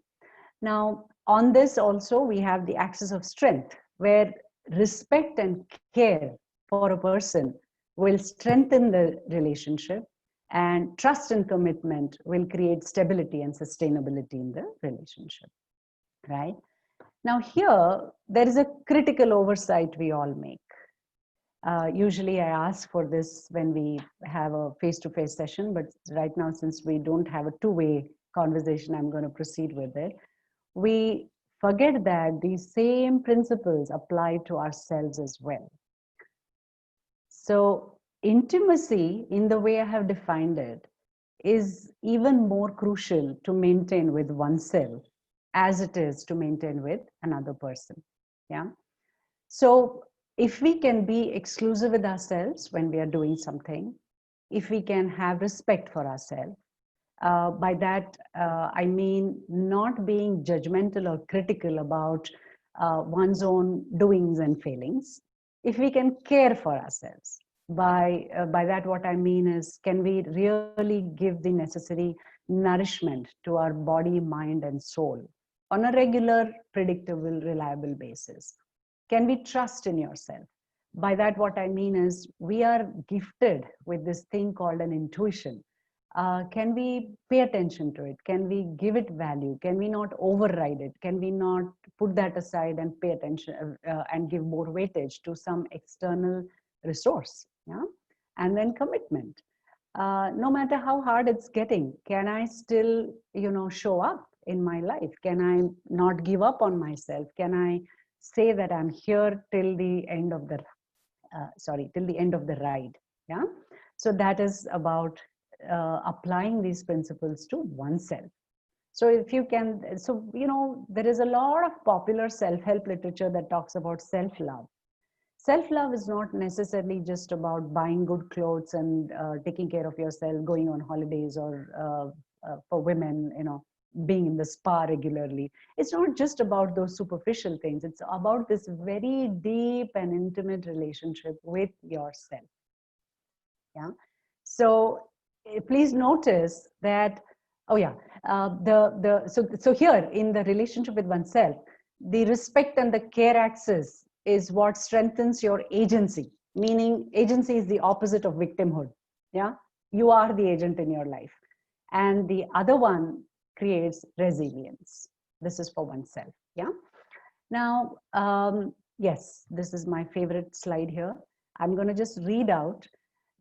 [SPEAKER 3] Now, on this also, we have the axis of strength, where respect and care for a person will strengthen the relationship, and trust and commitment will create stability and sustainability in the relationship, right? Now here, there is a critical oversight we all make. Usually I ask for this when we have a face-to-face session, but right now, since we don't have a two-way conversation, I'm going to proceed with it. We forget that these same principles apply to ourselves as well. So intimacy, in the way I have defined it, is even more crucial to maintain with oneself as it is to maintain with another person. Yeah. So if we can be exclusive with ourselves when we are doing something, if we can have respect for ourselves, by that I mean not being judgmental or critical about one's own doings and failings. If we can care for ourselves, by that what I mean is, can we really give the necessary nourishment to our body, mind, and soul on a regular, predictable, reliable basis? Can we trust in yourself? By that what I mean is, we are gifted with this thing called an intuition. Can we pay attention to it? Can we give it value? Can we not override it? Can we not put that aside and pay attention and give more weightage to some external resource? Yeah? And then commitment. No matter how hard it's getting, can I still, show up in my life? Can I not give up on myself? Can I say that I'm here till the end of the, till the end of the ride? Yeah. So that is about applying these principles to oneself. So if you can, there is a lot of popular self-help literature that talks about self-love. Self-love is not necessarily just about buying good clothes and taking care of yourself, going on holidays, or for women, being in the spa regularly. It's not just about those superficial things. It's about this very deep and intimate relationship with yourself. Yeah. So please notice that, oh yeah, so here in the relationship with oneself, the respect and the care axis is what strengthens your agency, meaning agency is the opposite of victimhood. Yeah. You are the agent in your life. And the other one creates resilience. This is for oneself. Yeah. Now, yes, this is my favorite slide here. I'm going to just read out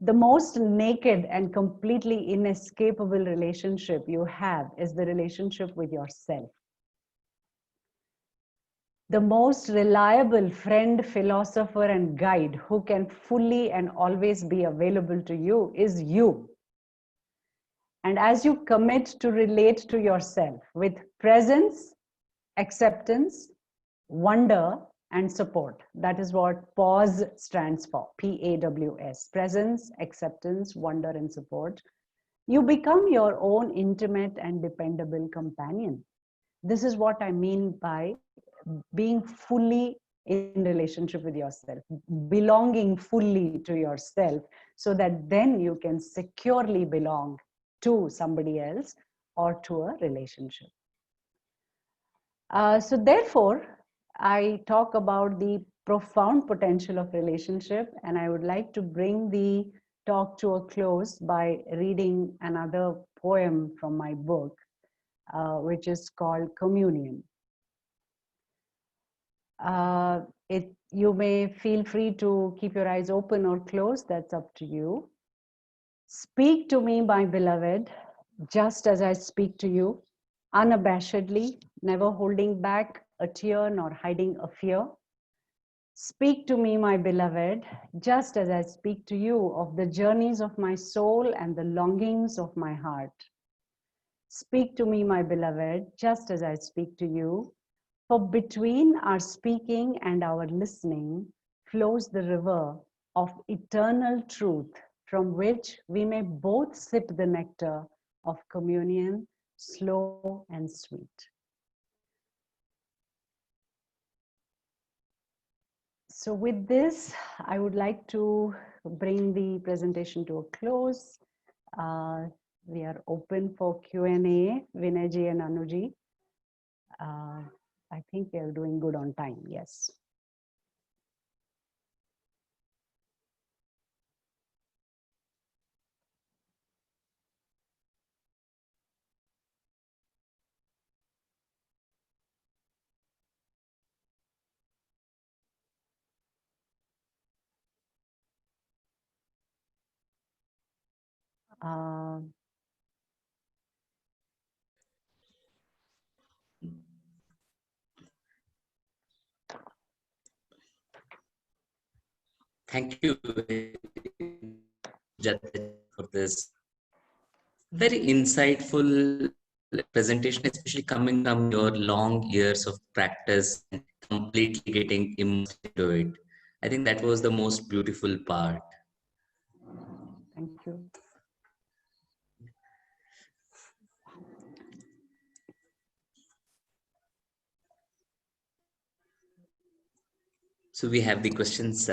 [SPEAKER 3] the most naked and completely inescapable relationship you have is the relationship with yourself. The most reliable friend, philosopher, and guide who can fully and always be available to you is you. And as you commit to relate to yourself with presence, acceptance, wonder, and support. That is what PAWS stands for, PAWS, presence, acceptance, wonder, and support. You become your own intimate and dependable companion. This is what I mean by being fully in relationship with yourself, belonging fully to yourself, so that then you can securely belong to somebody else or to a relationship. So therefore, I talk about the profound potential of relationship, and I would like to bring the talk to a close by reading another poem from my book, which is called Communion. You may feel free to keep your eyes open or closed, that's up to you. Speak to me, my beloved, just as I speak to you, unabashedly, never holding back a tear nor hiding a fear. Speak to me, my beloved, just as I speak to you of the journeys of my soul and the longings of my heart. Speak to me, my beloved, just as I speak to you, for between our speaking and our listening flows the river of eternal truth, from which we may both sip the nectar of communion, slow and sweet. So with this, I would like to bring the presentation to a close. We are open for Q&A, Vinayji and Anuji. I think we are doing good on time, yes.
[SPEAKER 2] Thank you, Sujata, for this very insightful presentation, especially coming from your long years of practice and completely getting immersed into it. I think that was the most beautiful part.
[SPEAKER 3] Thank you.
[SPEAKER 2] So we have the questions.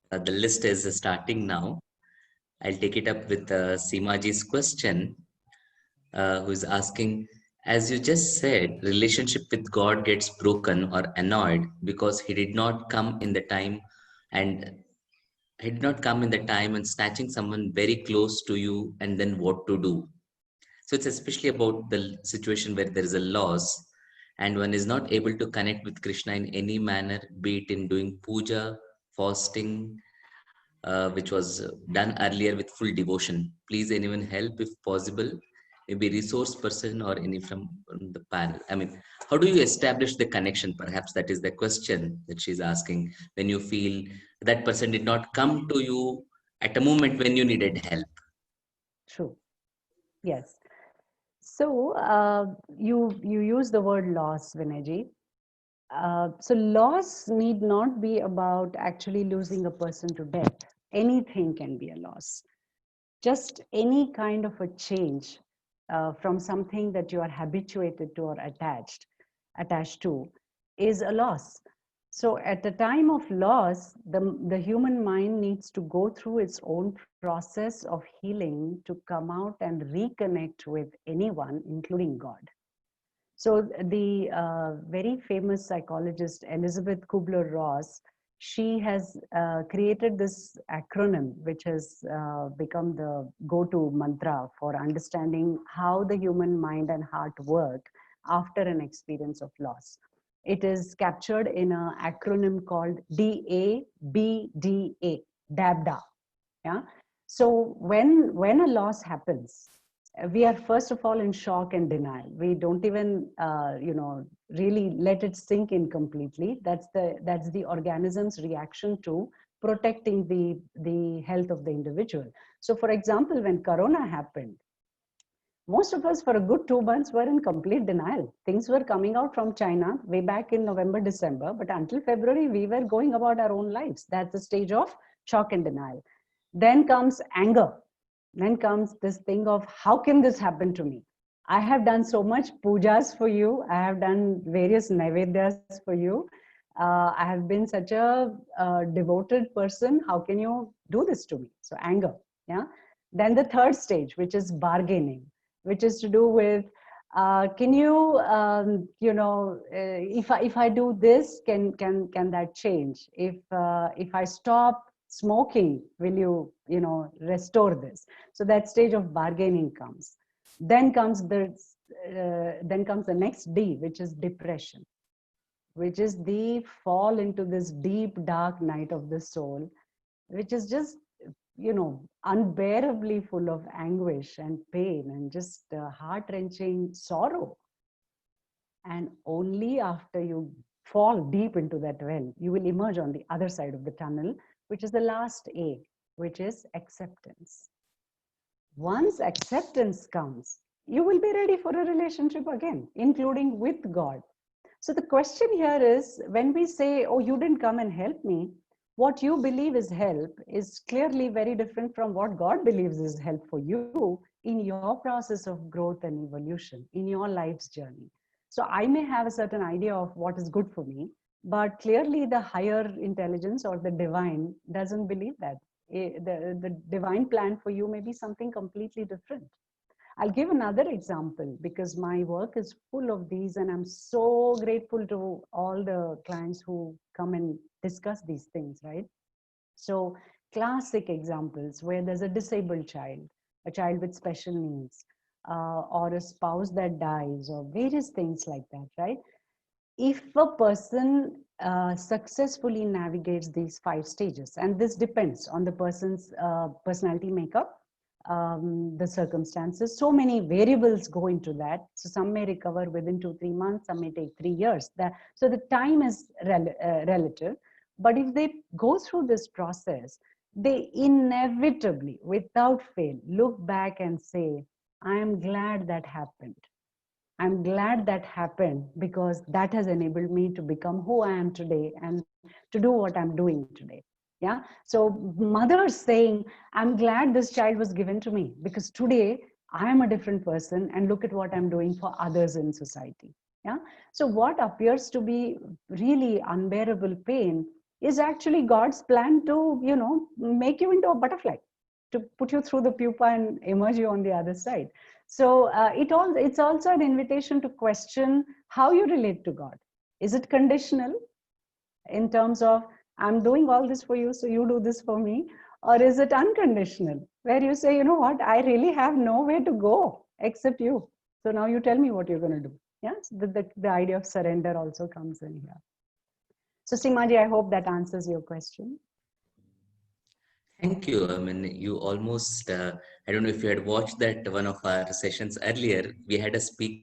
[SPEAKER 2] The list is starting now. I'll take it up with Seemaji's question, who is asking, as you just said, relationship with God gets broken or annoyed because he did not come in the time and snatching someone very close to you, and then what to do. So it's especially about the situation where there is a loss and one is not able to connect with Krishna in any manner, be it in doing puja, fasting, which was done earlier with full devotion. Please, anyone help if possible, maybe resource person or any from the panel. I mean, how do you establish the connection? Perhaps that is the question that she's asking. When you feel that person did not come to you at a moment when you needed help.
[SPEAKER 3] True. Yes. So you use the word loss, Vinayji. So loss need not be about actually losing a person to death. Anything can be a loss. Just any kind of a change from something that you are habituated to or attached to is a loss. So at the time of loss, the human mind needs to go through its own process of healing to come out and reconnect with anyone, including God. So the very famous psychologist Elizabeth Kubler-Ross, she has created this acronym, which has become the go-to mantra for understanding how the human mind and heart work after an experience of loss. It is captured in an acronym called DABDA, DABDA. Yeah. So when a loss happens, we are first of all in shock and denial. We don't even really let it sink in completely. That's the organism's reaction to protecting the health of the individual. So for example, when corona happened, most of us for a good 2 months were in complete denial. Things were coming out from China way back in November, December, but until February, we were going about our own lives. That's the stage of shock and denial. Then comes anger. Then comes this thing of, how can this happen to me? I have done so much pujas for you. I have done various naivedyas for you. I have been such a devoted person. How can you do this to me? So anger. Yeah. Then the third stage, which is bargaining, which is to do with, can you, if I do this, can that change? If I stop smoking, will you, restore this? So that stage of bargaining comes. Then comes the next D, which is depression, which is the fall into this deep, dark night of the soul, which is just, unbearably full of anguish and pain and just heart-wrenching sorrow. And only after you fall deep into that well, you will emerge on the other side of the tunnel, which is the last A, which is acceptance. Once acceptance comes, you will be ready for a relationship again, including with God. So the question here is, when we say, oh, you didn't come and help me, what you believe is help is clearly very different from what God believes is help for you in your process of growth and evolution, in your life's journey. So I may have a certain idea of what is good for me, but clearly the higher intelligence or the divine doesn't believe that. The divine plan for you may be something completely different. I'll give another example because my work is full of these, and I'm so grateful to all the clients who come and discuss these things, right? So classic examples where there's a disabled child, a child with special needs, or a spouse that dies, or various things like that, right? If a person successfully navigates these 5 stages, and this depends on the person's personality makeup, the circumstances, so many variables go into that. So some may recover within 2-3 months, some may take 3 years. So the time is relative. But if they go through this process, they inevitably, without fail, look back and say, I am glad that happened. I'm glad that happened because that has enabled me to become who I am today and to do what I'm doing today. Yeah. So mothers saying, I'm glad this child was given to me because today I am a different person and look at what I'm doing for others in society. Yeah. So what appears to be really unbearable pain is actually God's plan to, make you into a butterfly, to put you through the pupa and emerge you on the other side. So it's also an invitation to question how you relate to God. Is it conditional in terms of, I'm doing all this for you, so you do this for me? Or is it unconditional, where you say, you know what, I really have nowhere to go except you. So now you tell me what you're going to do. Yes, the idea of surrender also comes in here. So Simaji, I hope that answers your question.
[SPEAKER 2] Thank you. I mean, you almost, I don't know if you had watched that one of our sessions earlier, we had a speaker.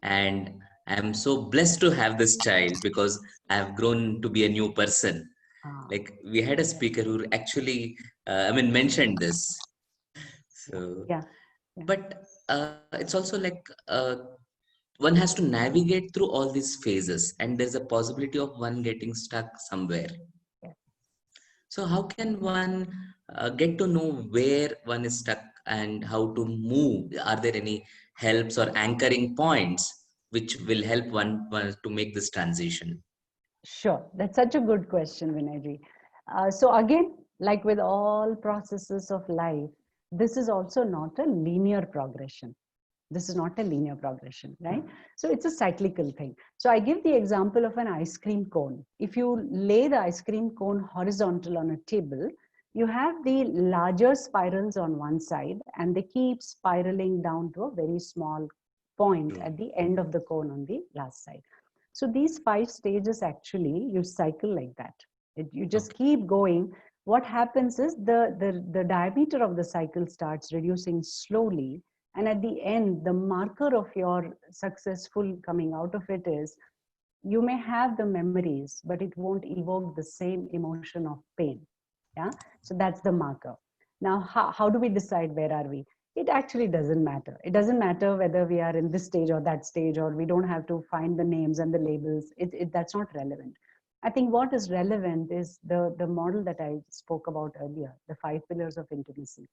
[SPEAKER 2] And I'm so blessed to have this child because I've grown to be a new person. Like we had a speaker who actually, mentioned this. So,
[SPEAKER 3] yeah.
[SPEAKER 2] But it's also like one has to navigate through all these phases, and there's a possibility of one getting stuck somewhere.
[SPEAKER 3] Yeah.
[SPEAKER 2] So how can one get to know where one is stuck and how to move? Are there any helps or anchoring points which will help one to make this transition?
[SPEAKER 3] Sure, that's such a good question, Vinayji. So again, like with all processes of life, this is also not a linear progression. This is not a linear progression, right? So it's a cyclical thing. So I give the example of an ice cream cone. If you lay the ice cream cone horizontal on a table, you have the larger spirals on one side, and they keep spiraling down to a very small point at the end of the cone on the last side. So these 5 stages, actually, you cycle like that. You just keep going. What happens is the diameter of the cycle starts reducing slowly. And at the end, the marker of your successful coming out of it is you may have the memories, but it won't evoke the same emotion of pain. Yeah. So that's the marker. Now, how do we decide where are we? It actually doesn't matter. It doesn't matter whether we are in this stage or that stage, or we don't have to find the names and the labels. That's not relevant. I think what is relevant is the model that I spoke about earlier, the 5 pillars of intimacy.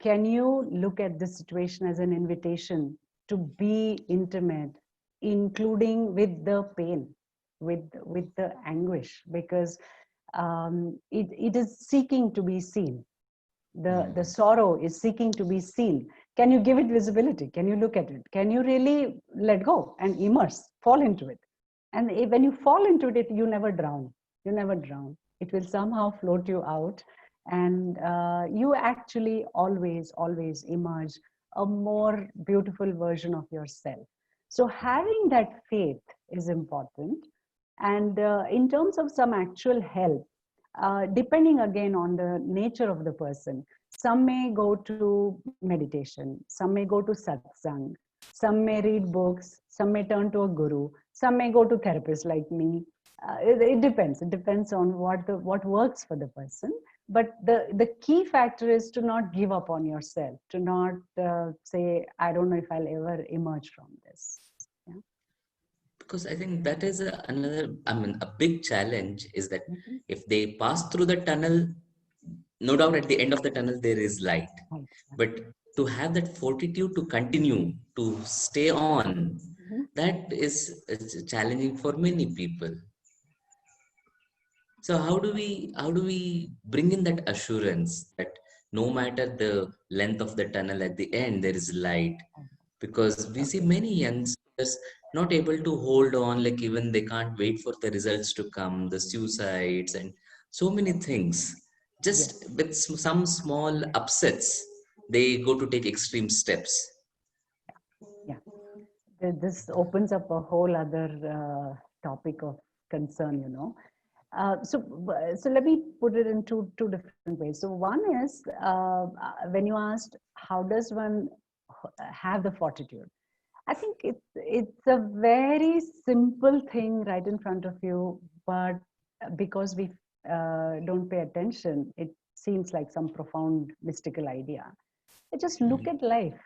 [SPEAKER 3] Can you look at this situation as an invitation to be intimate, including with the pain, with the anguish, because it is seeking to be seen. The sorrow is seeking to be seen. Can you give it visibility? Can you look at it? Can you really let go and immerse, fall into it? And when you fall into it, you never drown. You never drown. It will somehow float you out, and you actually always emerge a more beautiful version of yourself. So having that faith is important. And in terms of some actual help, depending again on the nature of the person, some may go to meditation, some may go to satsang, some may read books, some may turn to a guru, some may go to therapists like me. It depends. It depends on what works for the person. But the key factor is to not give up on yourself, to not say, I don't know if I'll ever emerge from this. Yeah.
[SPEAKER 2] Because I think that is a big challenge is that
[SPEAKER 3] Mhm.
[SPEAKER 2] if they pass through the tunnel, no doubt at the end of the tunnel there is light.
[SPEAKER 3] Right.
[SPEAKER 2] But to have that fortitude to continue, to stay on,
[SPEAKER 3] Mhm.
[SPEAKER 2] that is challenging for many people. So how do we bring in that assurance that no matter the length of the tunnel at the end there is light? Because we see many youngsters not able to hold on, like even they can't wait for the results to come, the suicides and so many things. Just
[SPEAKER 3] Yes.
[SPEAKER 2] with some small upsets, they go to take extreme steps.
[SPEAKER 3] Yeah. This opens up a whole other topic of concern, you know. So let me put it in two different ways. So one is when you asked how does one have the fortitude, I think it's a very simple thing right in front of you, but because we don't pay attention, it seems like some profound mystical idea. Just look at life.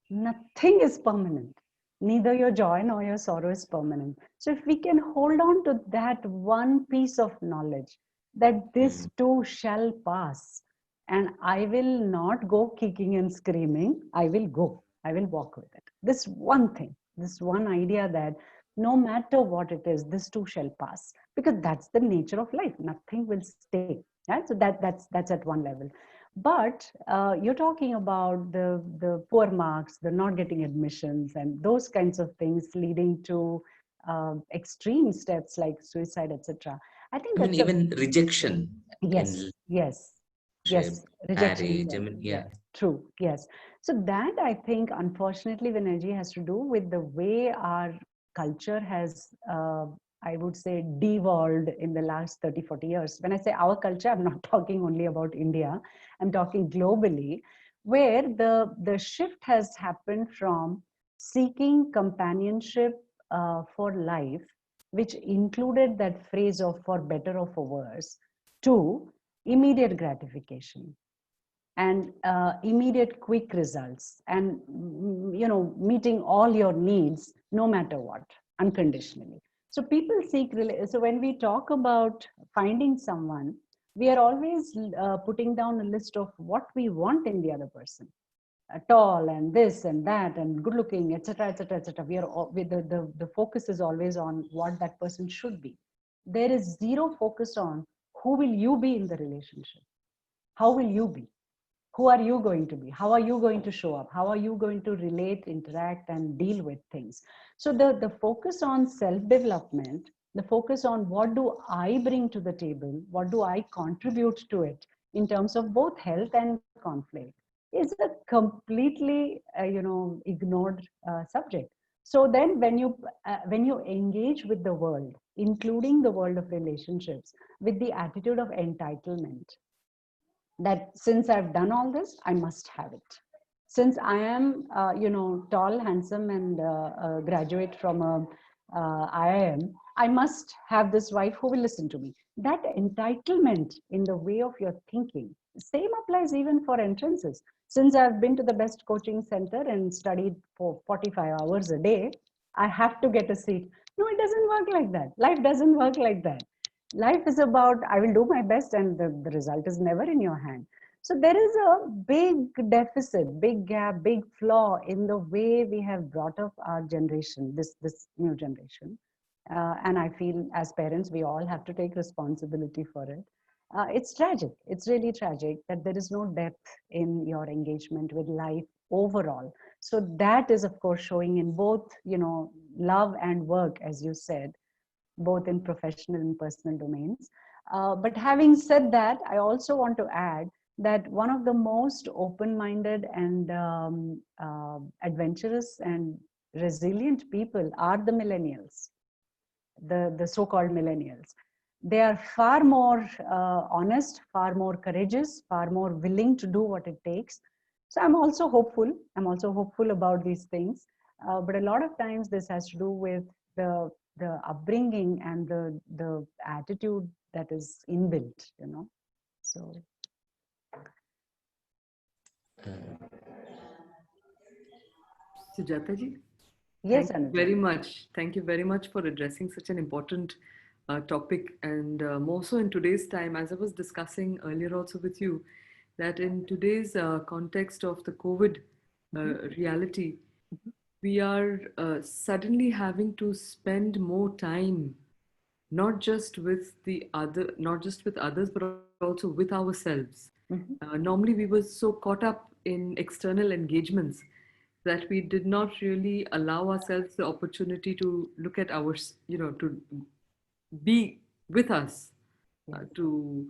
[SPEAKER 3] Nothing is permanent. Neither your joy nor your sorrow is permanent. So if we can hold on to that one piece of knowledge that this too shall pass, and I will not go kicking and screaming, I will go. I will walk with it. This one thing, this one idea that no matter what it is, this too shall pass, because that's the nature of life. Nothing will stay. Right? So that's at one level. But you're talking about the poor marks, the not getting admissions, and those kinds of things leading to extreme steps like suicide, etc. I think
[SPEAKER 2] I mean,
[SPEAKER 3] that's a
[SPEAKER 2] even rejection
[SPEAKER 3] yes,
[SPEAKER 2] in
[SPEAKER 3] yes,
[SPEAKER 2] relationship,
[SPEAKER 3] yes, rejection.
[SPEAKER 2] marriage. I
[SPEAKER 3] Yes,
[SPEAKER 2] mean, yeah.
[SPEAKER 3] yes, true. Yes. So that I think, unfortunately, Vinayji, has to do with the way our culture has, I would say, devolved in the last 30, 40 years. When I say our culture, I'm not talking only about India. I'm talking globally, where the shift has happened from seeking companionship for life, which included that phrase of for better or for worse, to immediate gratification. and immediate quick results, and meeting all your needs no matter what, unconditionally. So people seek so when we talk about finding someone, we are always putting down a list of what we want in the other person. Tall and this and that and good looking, etc., etc., etc. We are the focus is always on what that person should be. There is zero focus on who will you be in the relationship. How will you be? Who are you going to be? How are you going to show up? How are you going to relate, interact, and deal with things? So the focus on self-development, the focus on what do I bring to the table, what do I contribute to it in terms of both health and conflict, is a completely ignored subject. So then when you engage with the world, including the world of relationships, with the attitude of entitlement, that since I've done all this, I must have it. Since I am, tall, handsome, and graduate from a IIM, I must have this wife who will listen to me. That entitlement in the way of your thinking, same applies even for entrances. Since I've been to the best coaching center and studied for 45 hours a day, I have to get a seat. No, it doesn't work like that. Life doesn't work like that. Life is about, I will do my best, and the result is never in your hand. So there is a big deficit, big gap, big flaw in the way we have brought up our generation, this new generation. And I feel as parents, we all have to take responsibility for it. It's tragic. It's really tragic that there is no depth in your engagement with life overall. So that is, of course, showing in both, love and work, as you said, both in professional and personal domains. But having said that, I also want to add that one of the most open-minded and adventurous and resilient people are the millennials, the so-called millennials. They are far more honest, far more courageous, far more willing to do what it takes. So I'm also hopeful. I'm also hopeful about these things. But a lot of times this has to do with the upbringing and the attitude that is inbuilt, So
[SPEAKER 4] Sujata ji,
[SPEAKER 3] yes,
[SPEAKER 4] thank you
[SPEAKER 3] Anuja.
[SPEAKER 4] very much. Thank you very much for addressing such an important topic, and more so in today's time, as I was discussing earlier also with you, that in today's context of the COVID reality, we are suddenly having to spend more time, not just with others, but also with ourselves. Normally, we were so caught up in external engagements that we did not really allow ourselves the opportunity to look at to be with us, to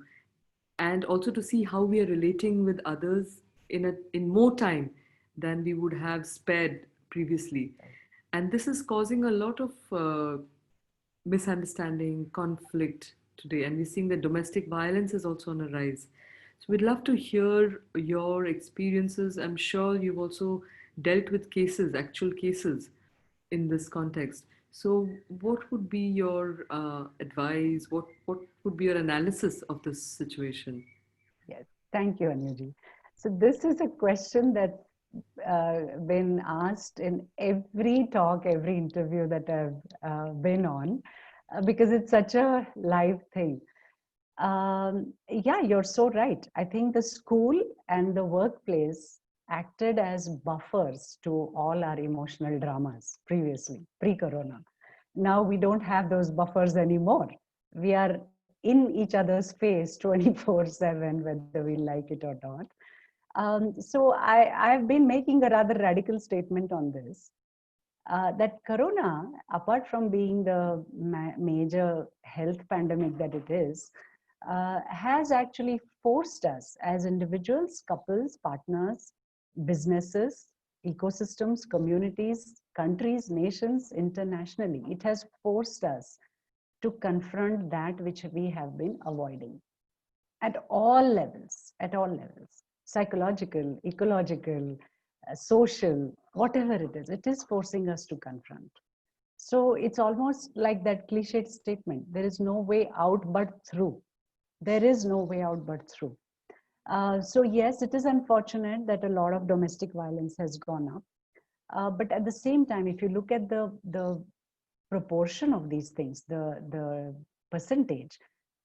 [SPEAKER 4] and also to see how we are relating with others in more time than we would have spared previously. And this is causing a lot of misunderstanding, conflict today, and we're seeing that domestic violence is also on a rise. So we'd love to hear your experiences. I'm sure you've also dealt with cases, actual cases in this context. So what would be your advice? What would be your analysis of this situation?
[SPEAKER 3] Yes, thank you, Anuji. So this is a question that's been asked in every talk, every interview that I've been on, because it's such a live thing. Yeah, you're so right. I think the school and the workplace acted as buffers to all our emotional dramas previously, pre-corona. Now we don't have those buffers anymore. We are in each other's face 24/7, whether we like it or not. So I've been making a rather radical statement on this. That corona, apart from being the major health pandemic that it is, has actually forced us as individuals, couples, partners, businesses, ecosystems, communities, countries, nations, internationally. It has forced us to confront that which we have been avoiding at all levels, psychological, ecological, social, whatever it is forcing us to confront. So it's almost like that cliched statement, there is no way out but through. There is no way out but through. So yes, it is unfortunate that a lot of domestic violence has gone up. But at the same time, if you look at the proportion of these things, the percentage,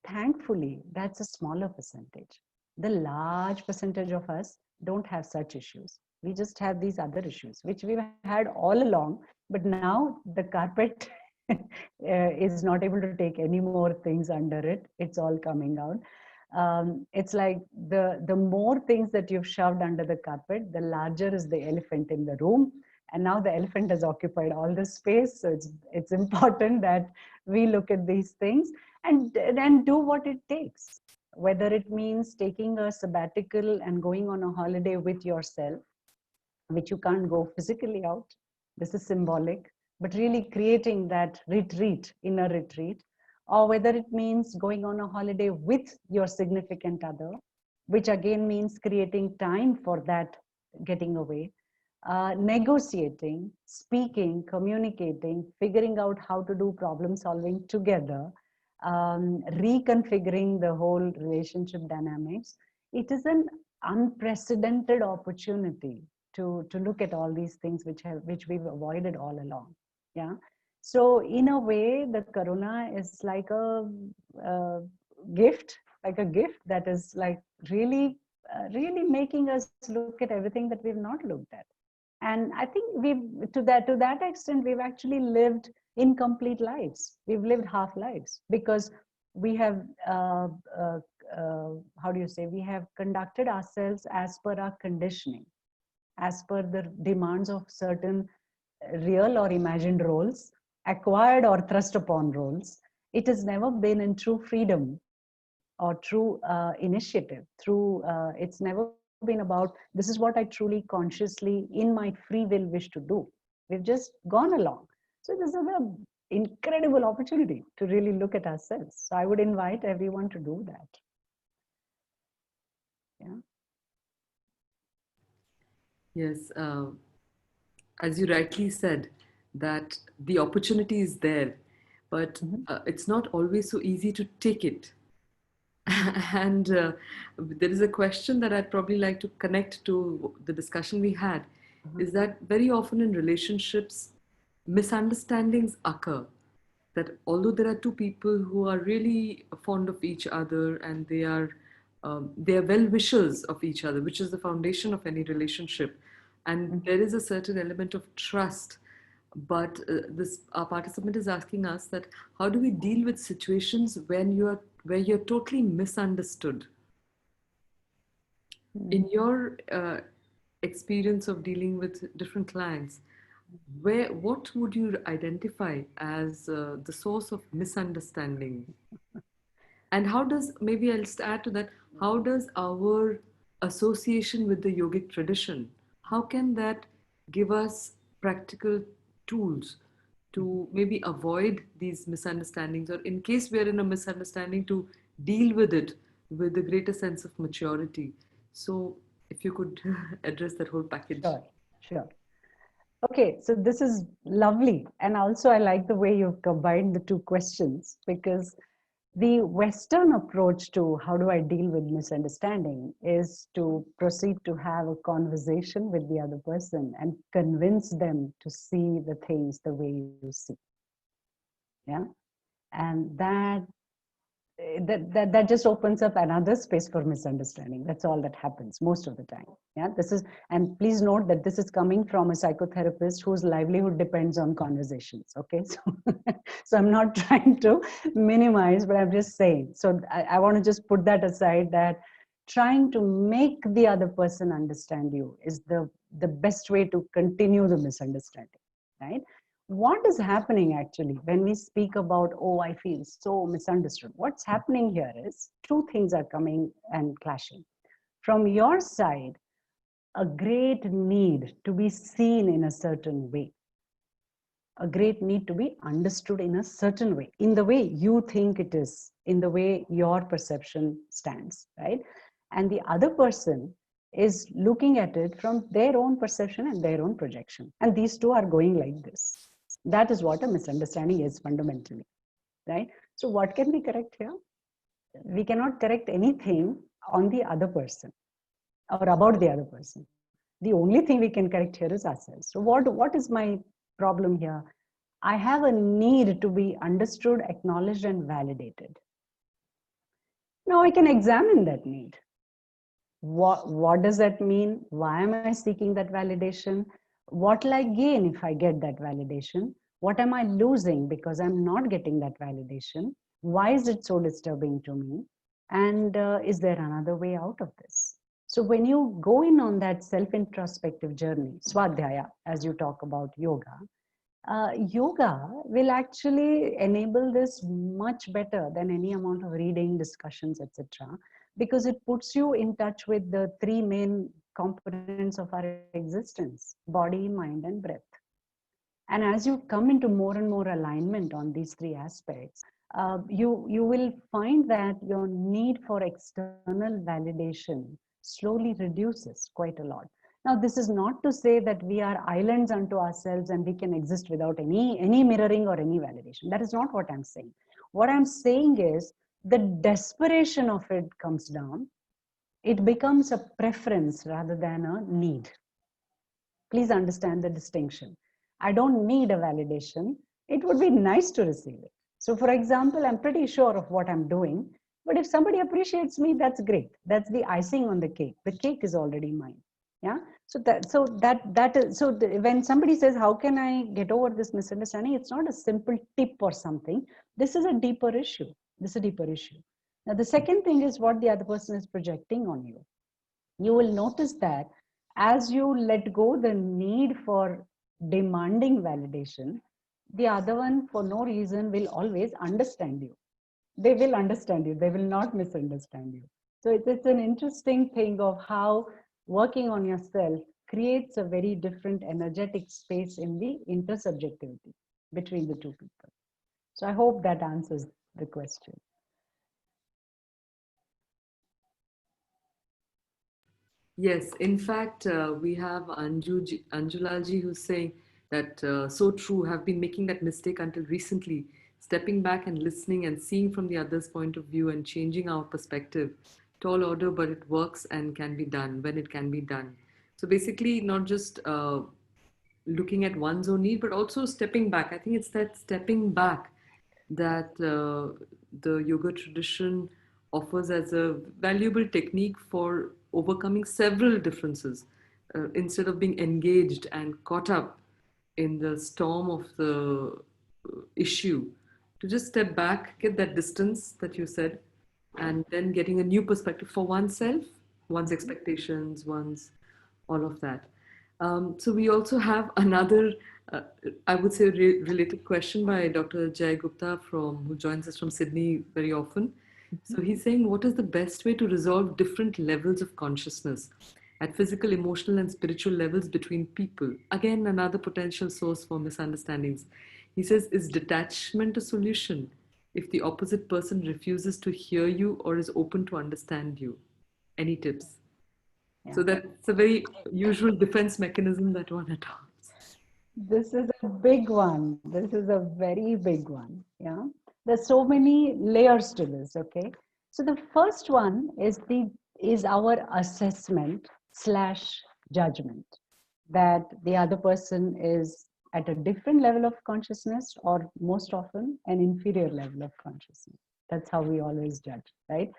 [SPEAKER 3] thankfully, that's a smaller percentage. The large percentage of us don't have such issues. We just have these other issues, which we've had all along. But now the carpet is not able to take any more things under it. It's all coming out. It's like the more things that you've shoved under the carpet, the larger is the elephant in the room. And now the elephant has occupied all the space. So it's important that we look at these things and do what it takes. Whether it means taking a sabbatical and going on a holiday with yourself, which you can't go physically out. This is symbolic, but really creating that retreat, inner retreat, or whether it means going on a holiday with your significant other, which again means creating time for that getting away, negotiating, speaking, communicating, figuring out how to do problem solving together, reconfiguring the whole relationship dynamics. It is an unprecedented opportunity to look at all these things which we've avoided all along. Yeah. So in a way, the corona is like a gift that is like really making us look at everything that we've not looked at. And I think we've to that extent, we've actually lived incomplete lives. We've lived half lives because we have how do you say, we have conducted ourselves as per our conditioning, as per the demands of certain real or imagined roles, acquired or thrust upon roles. It has never been in true freedom or true initiative. It's never been about, this is what I truly consciously in my free will wish to do. We've just gone along. So this is an incredible opportunity to really look at ourselves. So I would invite everyone to do that. Yeah.
[SPEAKER 4] Yes, as you rightly said, that the opportunity is there, but it's not always so easy to take it. And there is a question that I'd probably like to connect to the discussion we had, is that very often in relationships, misunderstandings occur. That although there are two people who are really fond of each other and they are well-wishers of each other, which is the foundation of any relationship, and there is a certain element of trust. But our participant is asking us that how do we deal with situations where you're totally misunderstood? In your experience of dealing with different clients, what would you identify as the source of misunderstanding? And how does, maybe I'll just add to that, how does our association with the yogic tradition, how can that give us practical tools to maybe avoid these misunderstandings, or in case we're in a misunderstanding, to deal with it with a greater sense of maturity? So if you could address that whole package.
[SPEAKER 3] Sure. Okay, so this is lovely. And also I like the way you've combined the two questions, because the Western approach to how do I deal with misunderstanding is to proceed to have a conversation with the other person and convince them to see the things the way you see. Yeah. And that just opens up another space for misunderstanding. That's all that happens most of the time. Yeah, and please note that this is coming from a psychotherapist whose livelihood depends on conversations. Okay, so I'm not trying to minimize, but I'm just saying. So I want to just put that aside, that trying to make the other person understand you is the best way to continue the misunderstanding, right? What is happening actually when we speak about, oh, I feel so misunderstood? What's happening here is two things are coming and clashing. From your side, a great need to be seen in a certain way, a great need to be understood in a certain way, in the way you think it is, in the way your perception stands, right? And the other person is looking at it from their own perception and their own projection. And these two are going like this. That is what a misunderstanding is fundamentally, right? So what can we correct here? we cannot correct anything on the other person or about the other person. The only thing we can correct here is ourselves. So what is my problem here? I have a need to be understood, acknowledged, and validated. Now I can examine that need. What does that mean? Why am I seeking that validation? What will I gain if I get that validation? What am I losing because I'm not getting that validation? Why is it so disturbing to me? And is there another way out of this? So when you go in on that self-introspective journey, swadhyaya, as you talk about yoga, yoga will actually enable this much better than any amount of reading, discussions, etc. Because it puts you in touch with the three main components of our existence: body, mind, and breath. And as you come into more and more alignment on these three aspects, you will find that your need for external validation slowly reduces quite a lot. Now, this is not to say that we are islands unto ourselves and we can exist without any mirroring or any validation. That is not what I'm saying. What I'm saying is the desperation of it comes down. It becomes a preference rather than a need. Please understand the distinction. I don't need a validation. It would be nice to receive it. So for example, I'm pretty sure of what I'm doing, but if somebody appreciates me, that's great. That's the icing on the cake. The cake is already mine. Yeah. When somebody says, how can I get over this misunderstanding? It's not a simple tip or something. This is a deeper issue. This is a deeper issue. Now, the second thing is what the other person is projecting on you. You will notice that as you let go the need for demanding validation, the other one for no reason will always understand you. They will understand you. They will not misunderstand you. So it's an interesting thing of how working on yourself creates a very different energetic space in the intersubjectivity between the two people. So I hope that answers the question.
[SPEAKER 4] Yes, in fact, we have Anjulaji who's saying that so true, have been making that mistake until recently, stepping back and listening and seeing from the other's point of view and changing our perspective. Tall order, but it works and can be done when it can be done. So basically, not just looking at one's own need, but also stepping back. I think it's that stepping back that the yoga tradition offers as a valuable technique for overcoming several differences. Instead of being engaged and caught up in the storm of the issue, to just step back, get that distance that you said, and then getting a new perspective for oneself, one's expectations, one's all of that. So we also have another, I would say, related question by Dr. Jay Gupta who joins us from Sydney very often. So he's saying, what is the best way to resolve different levels of consciousness at physical, emotional, and spiritual levels between people? Again, another potential source for misunderstandings. He says, is detachment a solution if the opposite person refuses to hear you or is open to understand you? Any tips? So that's a very usual defense mechanism that one adopts.
[SPEAKER 3] This is a big one. This is a very big one. Yeah. There's so many layers to this. Okay. So the first one is our assessment / judgment that the other person is at a different level of consciousness or most often an inferior level of consciousness. That's how we always judge, right?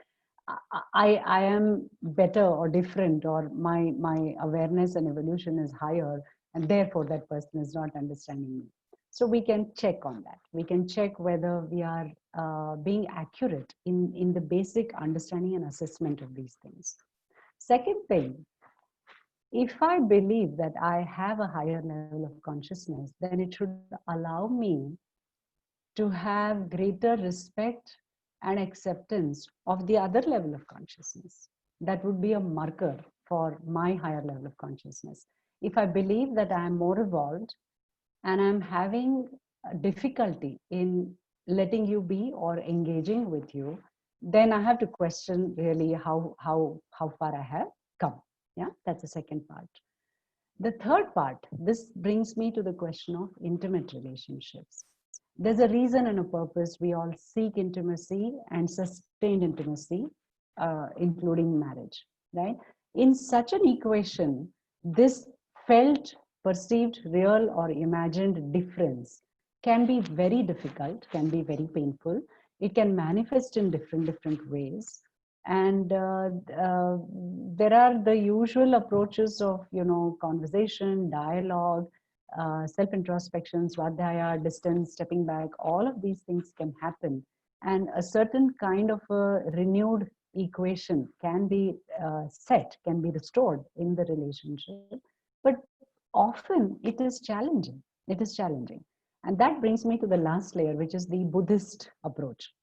[SPEAKER 3] I am better or different, or my awareness and evolution is higher, and therefore that person is not understanding me. So we can check on that. We can check whether we are being accurate in the basic understanding and assessment of these things. Second thing, if I believe that I have a higher level of consciousness, then it should allow me to have greater respect and acceptance of the other level of consciousness. That would be a marker for my higher level of consciousness. If I believe that I am more evolved and I'm having difficulty in letting you be or engaging with you, then I have to question really how far I have come. Yeah, that's the second part. The third part, this brings me to the question of intimate relationships. There's a reason and a purpose. We all seek intimacy and sustained intimacy, including marriage, right? In such an equation, this felt, perceived, real, or imagined difference can be very difficult, can be very painful. It can manifest in different ways. And there are the usual approaches of, conversation, dialogue, self-introspection, swadhyaya, distance, stepping back. All of these things can happen. And a certain kind of a renewed equation can be set, can be restored in the relationship. But often it is challenging. It is challenging. And that brings me to the last layer, which is the Buddhist approach.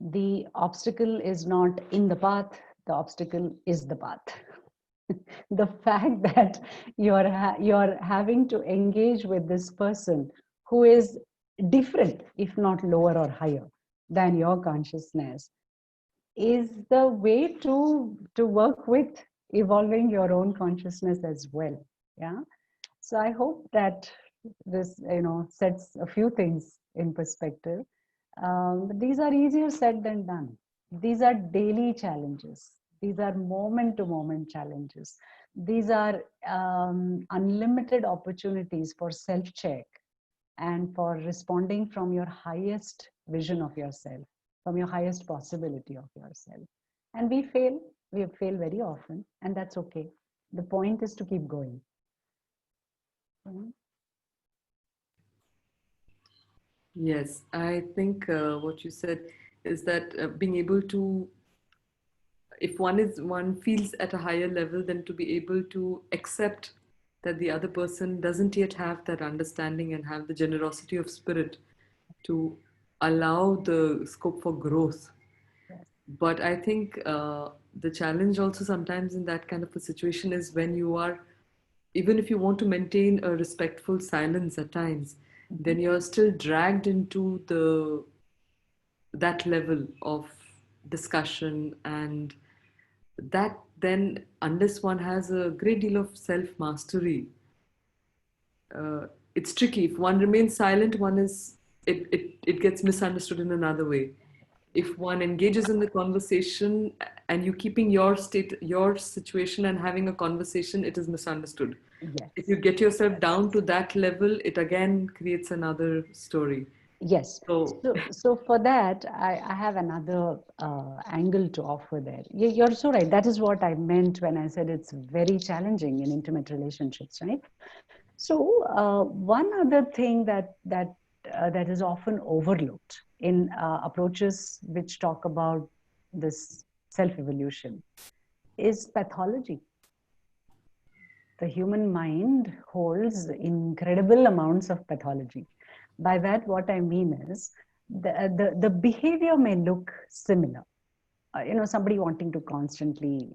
[SPEAKER 3] The obstacle is not in the path, the obstacle is the path. The fact that you're having to engage with this person who is different, if not lower or higher than your consciousness, is the way to work with evolving your own consciousness as well. Yeah. So I hope that this sets a few things in perspective. These are easier said than done. These are daily challenges. These are moment-to-moment challenges. These are unlimited opportunities for self-check and for responding from your highest vision of yourself, from your highest possibility of yourself. And we fail very often, and that's okay. The point is to keep going.
[SPEAKER 4] Yes, I think what you said is that being able to, if one feels at a higher level, then to be able to accept that the other person doesn't yet have that understanding and have the generosity of spirit to allow the scope for growth. But I think the challenge also sometimes in that kind of a situation is when you are, even if you want to maintain a respectful silence at times, then you're still dragged into that level of discussion, and that then, unless one has a great deal of self-mastery, it's tricky. If one remains silent, it gets misunderstood in another way. If one engages in the conversation and you keeping your situation and having a conversation, it is misunderstood.
[SPEAKER 3] Yes.
[SPEAKER 4] If you get yourself down to that level, it again creates another story.
[SPEAKER 3] Yes. So for that, I have another angle to offer there. You're so right. That is what I meant when I said it's very challenging in intimate relationships, right? So one other thing that is often overlooked in approaches which talk about this self-evolution is pathology. The human mind holds incredible amounts of pathology. By that, what I mean is the behavior may look similar. Somebody wanting to constantly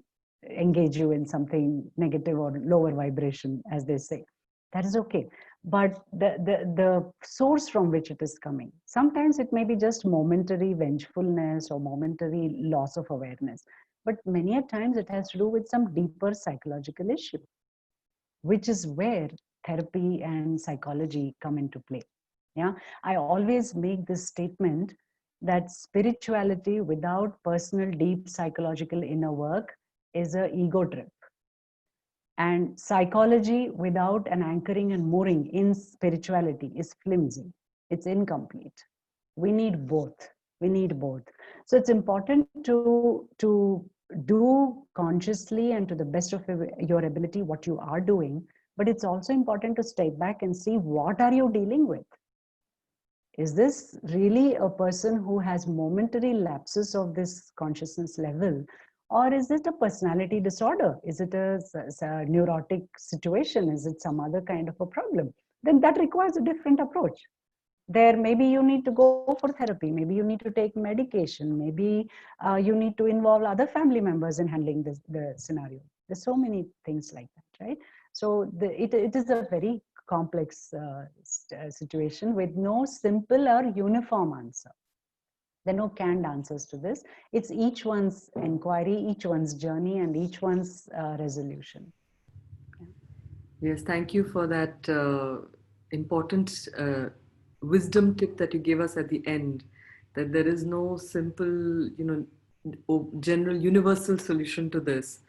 [SPEAKER 3] engage you in something negative or lower vibration, as they say. That is okay. But the source from which it is coming, sometimes it may be just momentary vengefulness or momentary loss of awareness. But many a times it has to do with some deeper psychological issue, which is where therapy and psychology come into play. Yeah, I always make this statement that spirituality without personal deep psychological inner work is an ego trip. And psychology without an anchoring and mooring in spirituality is flimsy. It's incomplete. We need both. We need both. So it's important to do consciously and to the best of your ability what you are doing. But it's also important to step back and see, what are you dealing with? Is this really a person who has momentary lapses of this consciousness level? Or is it a personality disorder? Is it a neurotic situation? Is it some other kind of a problem? Then that requires a different approach. There, maybe you need to go for therapy. Maybe you need to take medication. Maybe you need to involve other family members in handling the scenario. There's so many things like that, right? So it is a very complex situation with no simple or uniform answer. There are no canned answers to this. It's each one's inquiry, each one's journey, and each one's resolution.
[SPEAKER 4] Yes, thank you for that important wisdom tip that you gave us at the end, that there is no simple, general universal solution to this.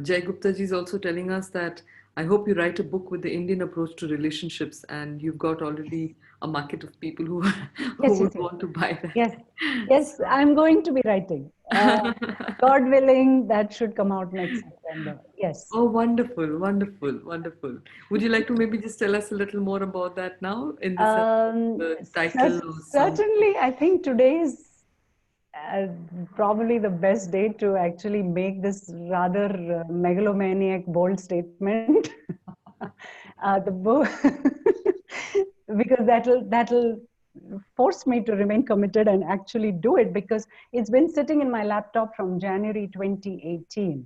[SPEAKER 4] Jay Gupta ji is also telling us that I hope you write a book with the Indian approach to relationships, and you've got already a market of people who who
[SPEAKER 3] Yes, yes,
[SPEAKER 4] would
[SPEAKER 3] yes.
[SPEAKER 4] want to buy that.
[SPEAKER 3] Yes, yes,
[SPEAKER 4] So,
[SPEAKER 3] I'm going to be writing. God willing, that should come out next September. Yes.
[SPEAKER 4] oh, wonderful, wonderful, wonderful. Would you like to maybe just tell us a little more about that now in the sense of the title or some?
[SPEAKER 3] Certainly, I think today is uh, probably the best day to actually make this rather megalomaniac, bold statement. The book, because that'll force me to remain committed and actually do it, because it's been sitting in my laptop from January 2018.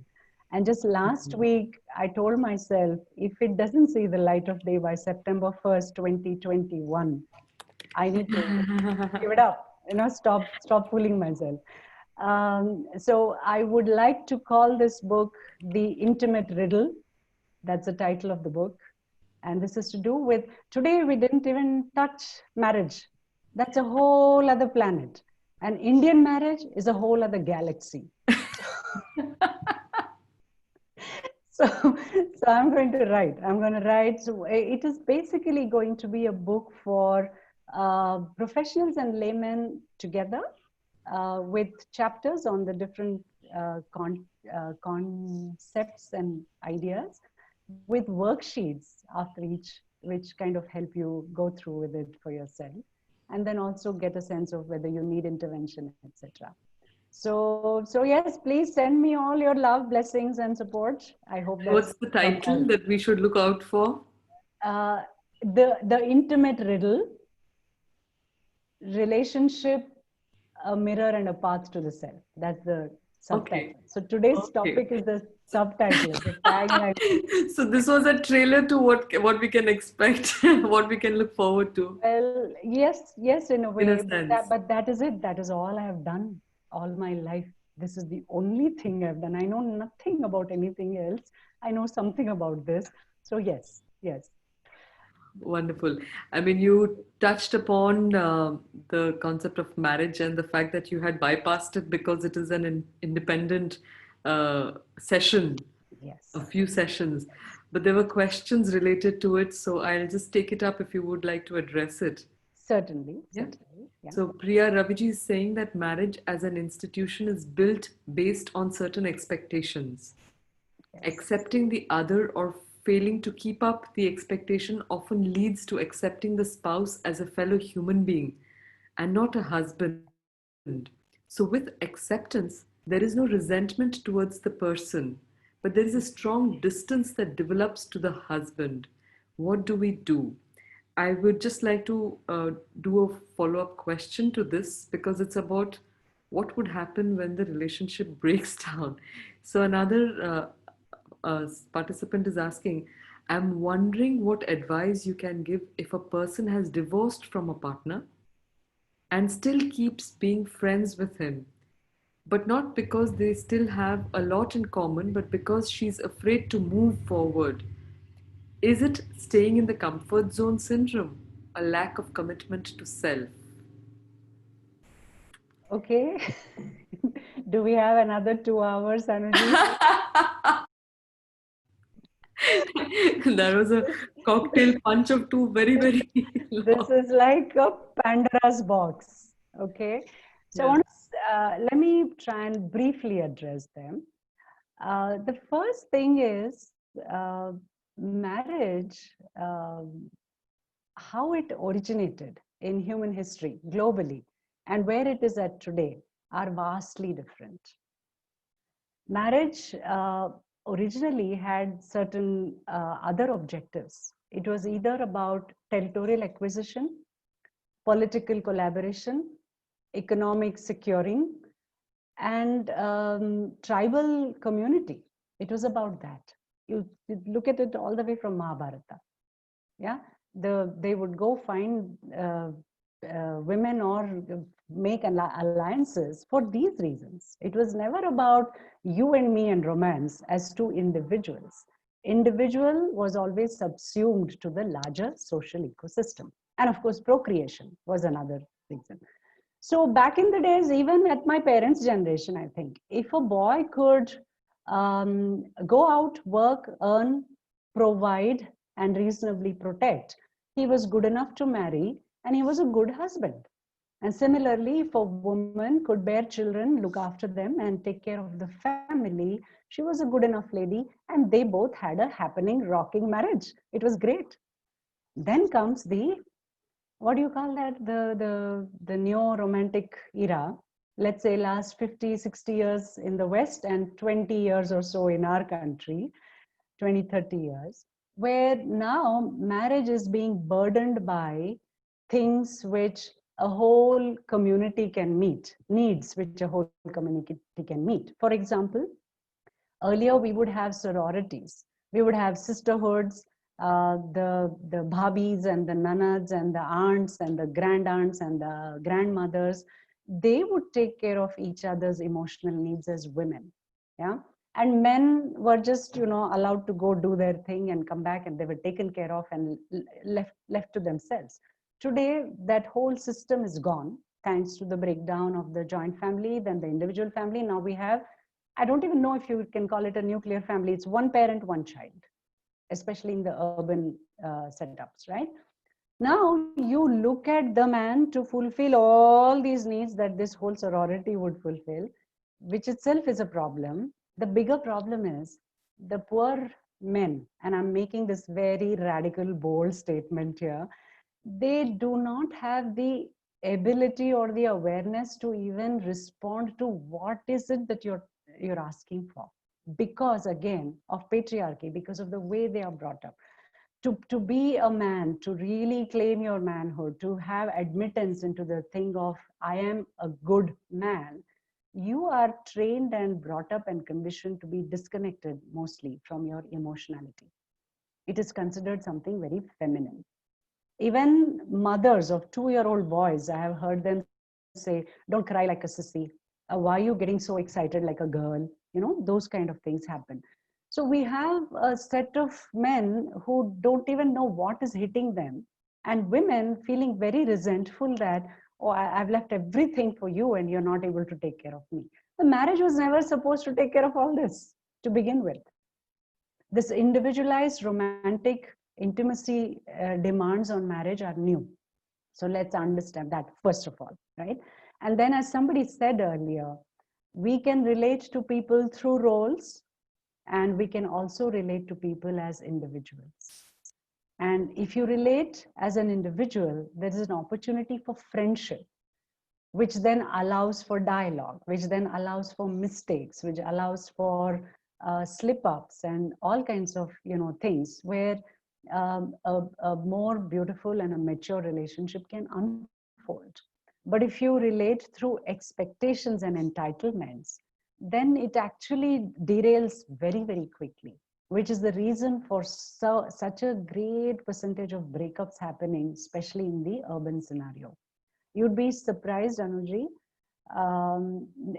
[SPEAKER 3] And just last week, I told myself, if it doesn't see the light of day by September 1st, 2021, I need to give it up, stop fooling myself. So I would like to call this book The Intimate Riddle. That's the title of the book. And this is to do with, today we didn't even touch marriage. That's a whole other planet. And Indian marriage is a whole other galaxy. So, so I'm going to write. So it is basically going to be a book for professionals and laymen together, with chapters on the different concepts and ideas, with worksheets after each, which kind of help you go through with it for yourself, and then also get a sense of whether you need intervention, etc. So yes, please send me all your love, blessings, and support. I hope that's
[SPEAKER 4] What's the title that we should look out for?
[SPEAKER 3] The Intimate Riddle: Relationship, a Mirror, and a Path to the Self. That's the subtitle.
[SPEAKER 4] Okay.
[SPEAKER 3] So today's topic is the subtitle, the tagline.
[SPEAKER 4] So this was a trailer to what we can expect, what we can look forward to.
[SPEAKER 3] Well, yes, in a way,
[SPEAKER 4] In a sense.
[SPEAKER 3] but that is it. That is all I have done all my life. This is the only thing I've done. I know nothing about anything else. I know something about this. So yes.
[SPEAKER 4] Wonderful. I mean, you touched upon the concept of marriage and the fact that you had bypassed it because it is an independent session,
[SPEAKER 3] Yes.
[SPEAKER 4] a few sessions. But there were questions related to it, so I'll just take it up if you would like to address it.
[SPEAKER 3] Certainly.
[SPEAKER 4] Yeah.
[SPEAKER 3] Certainly. Yeah.
[SPEAKER 4] So Priya Raviji is saying that marriage as an institution is built based on certain expectations.
[SPEAKER 3] Yes.
[SPEAKER 4] Accepting the other or failing to keep up the expectation often leads to accepting the spouse as a fellow human being and not a husband. So, with acceptance, there is no resentment towards the person, but there is a strong distance that develops to the husband. What do we do? I would just like to do a follow up question to this, because it's about what would happen when the relationship breaks down. So, another participant is asking, I'm wondering what advice you can give if a person has divorced from a partner and still keeps being friends with him, but not because they still have a lot in common, but because she's afraid to move forward. Is it staying in the comfort zone syndrome, a lack of commitment to self?
[SPEAKER 3] Okay. Do we have another 2 hours, Anuji?
[SPEAKER 4] That was a cocktail punch of two very, very
[SPEAKER 3] This is like a Pandora's box. Okay. So
[SPEAKER 4] Yes.
[SPEAKER 3] let me try and briefly address them. The first thing is marriage, how it originated in human history globally and where it is at today are vastly different. Marriage originally had certain other objectives. It was either about territorial acquisition, political collaboration, economic securing, and tribal community. It was about that. You look at it all the way from Mahabharata. Yeah, they would go find women or make alliances for these reasons. It was never about you and me and romance as two individuals. Individual was always subsumed to the larger social ecosystem. And of course, procreation was another reason. So back in the days, even at my parents' generation, I think, if a boy could go out, work, earn, provide, and reasonably protect, he was good enough to marry, and he was a good husband. And similarly, if a woman could bear children, look after them, and take care of the family, she was a good enough lady, and they both had a happening, rocking marriage. It was great. Then comes the, what do you call that, the neo-romantic era, let's say last 50, 60 years in the West and 20 years or so in our country, 20, 30 years, where now marriage is being burdened by things which a whole community can meet, needs which a whole community can meet. For example, earlier we would have sororities, we would have sisterhoods, the bhabis and the nanads and the aunts and the grand aunts and the grandmothers, they would take care of each other's emotional needs as women. Yeah. And men were just, allowed to go do their thing and come back, and they were taken care of and left to themselves. Today, that whole system is gone, thanks to the breakdown of the joint family, then the individual family. Now we have, I don't even know if you can call it a nuclear family. It's one parent, one child, especially in the urban setups, right? Now you look at the man to fulfill all these needs that this whole sorority would fulfill, which itself is a problem. The bigger problem is the poor men, and I'm making this very radical, bold statement here, they do not have the ability or the awareness to even respond to what is it that you're asking for, because again of patriarchy, because of the way they are brought up. To be a man, to really claim your manhood, to have admittance into the thing of I am a good man, you are trained and brought up and conditioned to be disconnected mostly from your emotionality. It is considered something very feminine. Even mothers of 2-year-old boys, I have heard them say, don't cry like a sissy. Why are you getting so excited like a girl? Those kind of things happen. So we have a set of men who don't even know what is hitting them, and women feeling very resentful that, oh, I've left everything for you and you're not able to take care of me. The marriage was never supposed to take care of all this to begin with. This individualized romantic intimacy demands on marriage are new. So let's understand that first of all, right? And then, as somebody said earlier, we can relate to people through roles, and we can also relate to people as individuals. And if you relate as an individual, there is an opportunity for friendship, which then allows for dialogue, which then allows for mistakes, which allows for slip-ups and all kinds of things where a more beautiful and a mature relationship can unfold. But if you relate through expectations and entitlements, then it actually derails very, very quickly, which is the reason for such a great percentage of breakups happening, especially in the urban scenario. You'd be surprised, Anuji.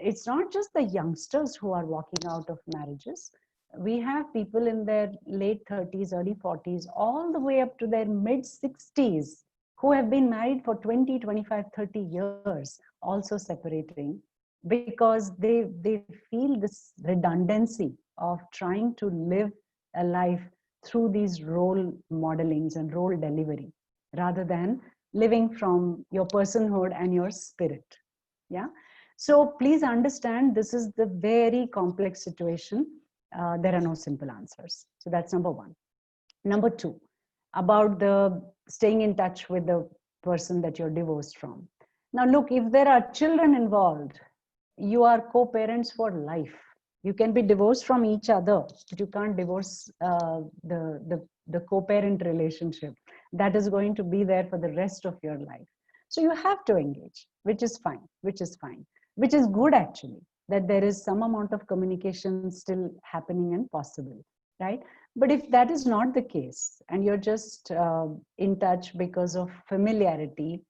[SPEAKER 3] It's not just the youngsters who are walking out of marriages. We have people in their late 30s, early 40s, all the way up to their mid 60s who have been married for 20, 25, 30 years, also separating because they feel this redundancy of trying to live a life through these role modelings and role delivery rather than living from your personhood and your spirit. Yeah. So please understand, this is the very complex situation. There are no simple answers. So that's number one. Number two, about the staying in touch with the person that you're divorced from. Now, look, if there are children involved, you are co-parents for life. You can be divorced from each other, but you can't divorce the co-parent relationship. That is going to be there for the rest of your life. So you have to engage, which is fine, which is good actually, that there is some amount of communication still happening and possible, right? But if that is not the case, and you're just in touch because of familiarity,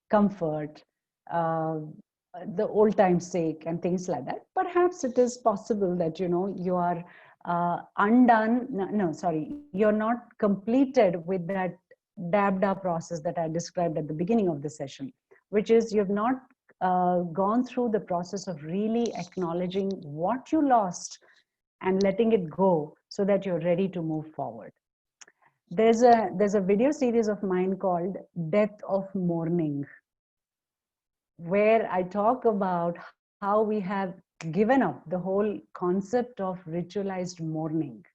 [SPEAKER 3] comfort, the old time's sake and things like that, perhaps it is possible that you are undone, you're not completed with that dabda process that I described at the beginning of the session, which is you've not gone through the process of really acknowledging what you lost and letting it go so that you're ready to move forward. There's a video series of mine called Death of Mourning, where I talk about how we have given up the whole concept of ritualized mourning.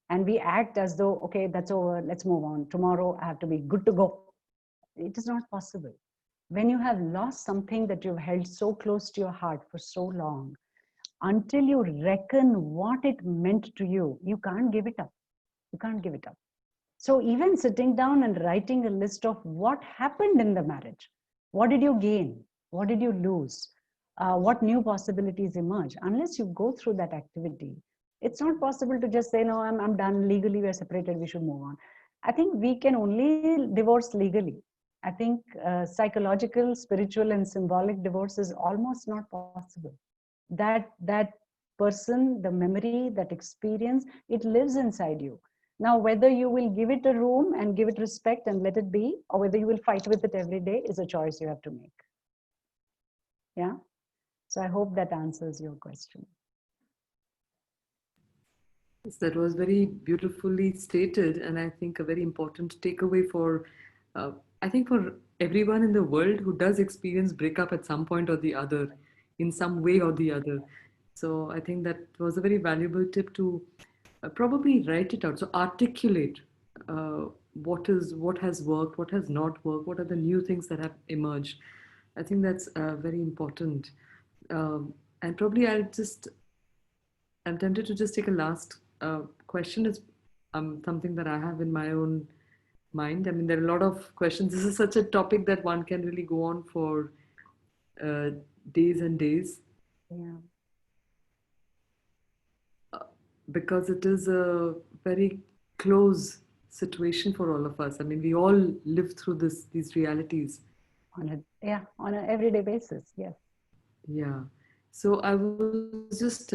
[SPEAKER 3] And we act as though, okay, that's over, let's move on. Tomorrow I have to be good to go. It is not possible. When you have lost something that you've held so close to your heart for so long, until you reckon what it meant to you, you can't give it up. You can't give it up. So even sitting down and writing a list of what happened in the marriage, what did you gain? What did you lose? What new possibilities emerge? Unless you go through that activity, it's not possible to just say, no, I'm done, legally we're separated, we should move on. I think we can only divorce legally. I think psychological, spiritual, and symbolic divorce is almost not possible. That person, the memory, that experience, it lives inside you. Now, whether you will give it a room and give it respect and let it be, or whether you will fight with it every day is a choice you have to make. Yeah. So I hope that answers your question.
[SPEAKER 4] Yes, that was very beautifully stated, and I think a very important takeaway for, I think for everyone in the world who does experience breakup at some point or the other, in some way or the other. So I think that was a very valuable tip to probably write it out. So articulate what has worked, what has not worked, what are the new things that have emerged. I think that's very important. And probably I'm tempted to just take a last question. Is something that I have in my own mind. I mean, there are a lot of questions. This is such a topic that one can really go on for days and days.
[SPEAKER 3] Yeah.
[SPEAKER 4] Because it is a very close situation for all of us. I mean, we all live through these realities.
[SPEAKER 3] On an everyday basis. Yes.
[SPEAKER 4] Yeah. So I was just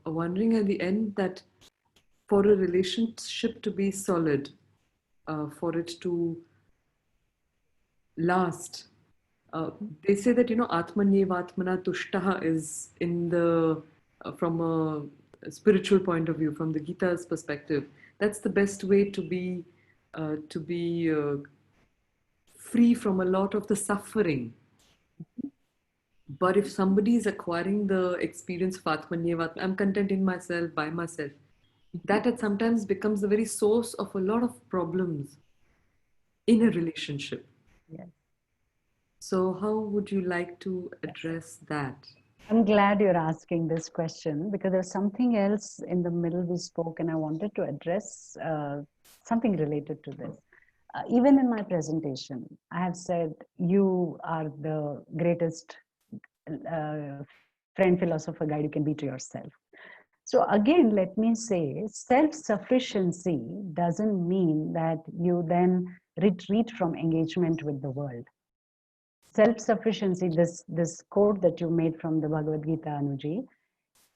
[SPEAKER 4] wondering at the end that for a relationship to be solid, for it to last, they say that, Atmanyevatmana Tushtaha is in the, from a spiritual point of view, from the Gita's perspective, that's the best way to be free from a lot of the suffering. But if somebody is acquiring the experience of Atmanyevatmana, I'm content in myself, by myself, that it sometimes becomes the very source of a lot of problems in a relationship.
[SPEAKER 3] Yes.
[SPEAKER 4] So how would you like to address that?
[SPEAKER 3] I'm glad you're asking this question, because there's something else in the middle we spoke, and I wanted to address something related to this. Even in my presentation, I have said, you are the greatest friend, philosopher, guide you can be to yourself. So again, let me say, self-sufficiency doesn't mean that you then retreat from engagement with the world. Self-sufficiency, this quote that you made from the Bhagavad Gita, Anuji,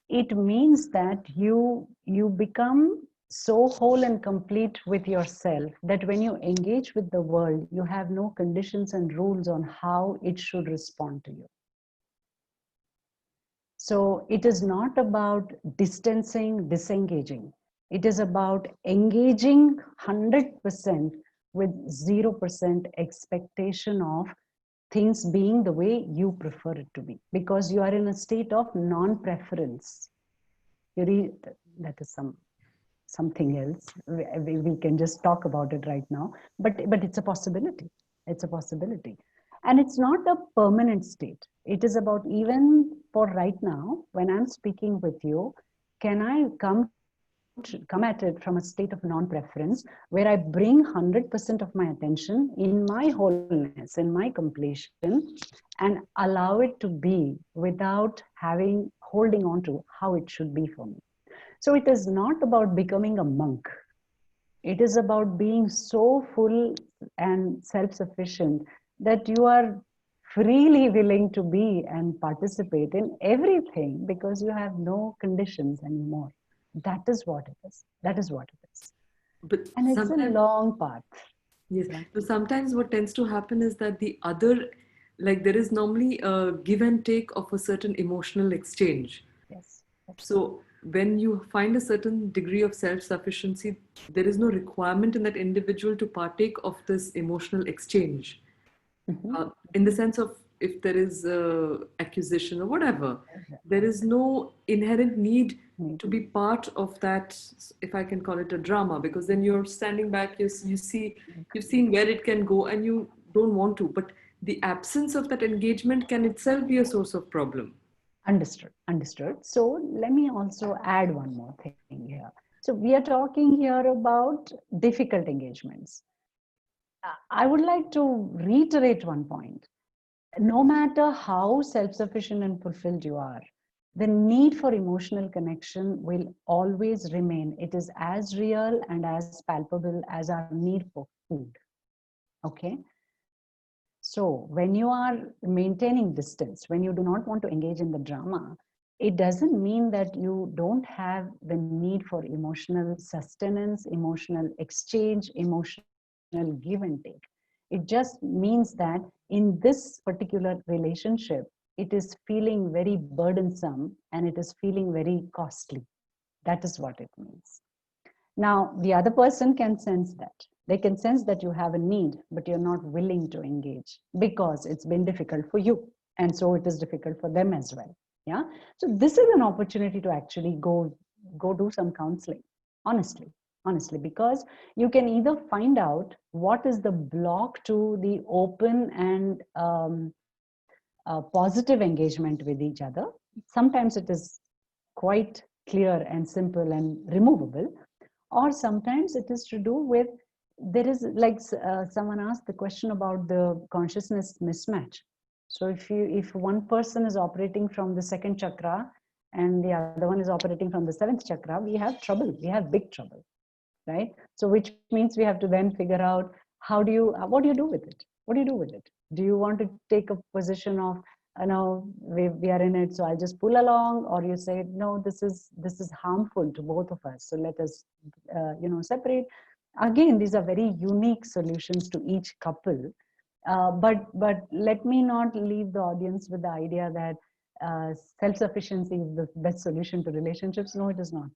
[SPEAKER 3] it means that you become so whole and complete with yourself that when you engage with the world, you have no conditions and rules on how it should respond to you. So it is not about distancing, disengaging. It is about engaging 100% with 0% expectation of things being the way you prefer it to be, because you are in a state of non-preference. That is something else. We can just talk about it right now, but it's a possibility. It's a possibility. And it's not a permanent state. It is about, even for right now, when I'm speaking with you, can I come at it from a state of non-preference, where I bring 100% of my attention in my wholeness, in my completion, and allow it to be without holding on to how it should be for me. So it is not about becoming a monk. It is about being so full and self-sufficient that you are freely willing to be and participate in everything, because you have no conditions anymore. That is what it is. That is what it is.
[SPEAKER 4] But
[SPEAKER 3] And it's a long path.
[SPEAKER 4] Yes.
[SPEAKER 3] Yeah.
[SPEAKER 4] So sometimes what tends to happen is that the other, like there is normally a give and take of a certain emotional exchange.
[SPEAKER 3] Yes. Yes.
[SPEAKER 4] So when you find a certain degree of self-sufficiency, there is no requirement in that individual to partake of this emotional exchange. In the sense of if there is accusation or whatever, there is no inherent need
[SPEAKER 3] Need.
[SPEAKER 4] to be part of that, if I can call it a drama, because then you're standing back, you see, you've seen where it can go and you don't want to. But the absence of that engagement can itself be a source of problem.
[SPEAKER 3] Understood. Understood. So let me also add one more thing here. So we are talking here about difficult engagements. I would like to reiterate one point. No matter how self-sufficient and fulfilled you are, the need for emotional connection will always remain. It is as real and as palpable as our need for food. Okay. So when you are maintaining distance, when you do not want to engage in the drama, it doesn't mean that you don't have the need for emotional sustenance, emotional exchange, emotional give and take. It just means that in this particular relationship, it is feeling very burdensome and it is feeling very costly. That is what it means. Now, the other person can sense that. They can sense that you have a need, but you're not willing to engage because it's been difficult for you. And so it is difficult for them as well. Yeah. So this is an opportunity to actually go do some counseling, honestly, because you can either find out what is the block to the open and positive engagement with each other. Sometimes it is quite clear and simple and removable, or sometimes it is to do with, there is like someone asked the question about the consciousness mismatch. So if one person is operating from the second chakra and the other one is operating from the seventh chakra, we have trouble, we have big trouble, right? So which means we have to then figure out, how do you what do you do with it, what do you do with it? Do you want to take a position of, no, we are in it, so I'll just pull along, or you say, no, this is harmful to both of us, so let us separate. Again, these are very unique solutions to each couple. But let me not leave the audience with the idea that self-sufficiency is the best solution to relationships. No, it is not.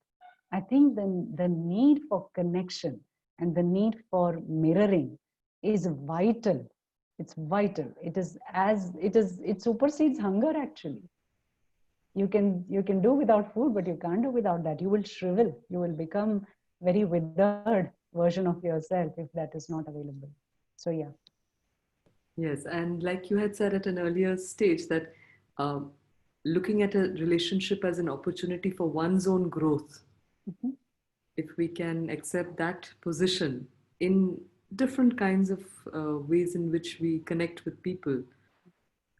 [SPEAKER 3] I think the need for connection and the need for mirroring is vital. It's vital. It supersedes hunger actually. You can do without food, but you can't do without that. You will shrivel. You will become very withered version of yourself if that is not available. So yeah.
[SPEAKER 4] Yes, and like you had said at an earlier stage, that um, looking at a relationship as an opportunity for one's own growth,
[SPEAKER 3] Mhm.
[SPEAKER 4] if we can accept that position in different kinds of ways in which we connect with people,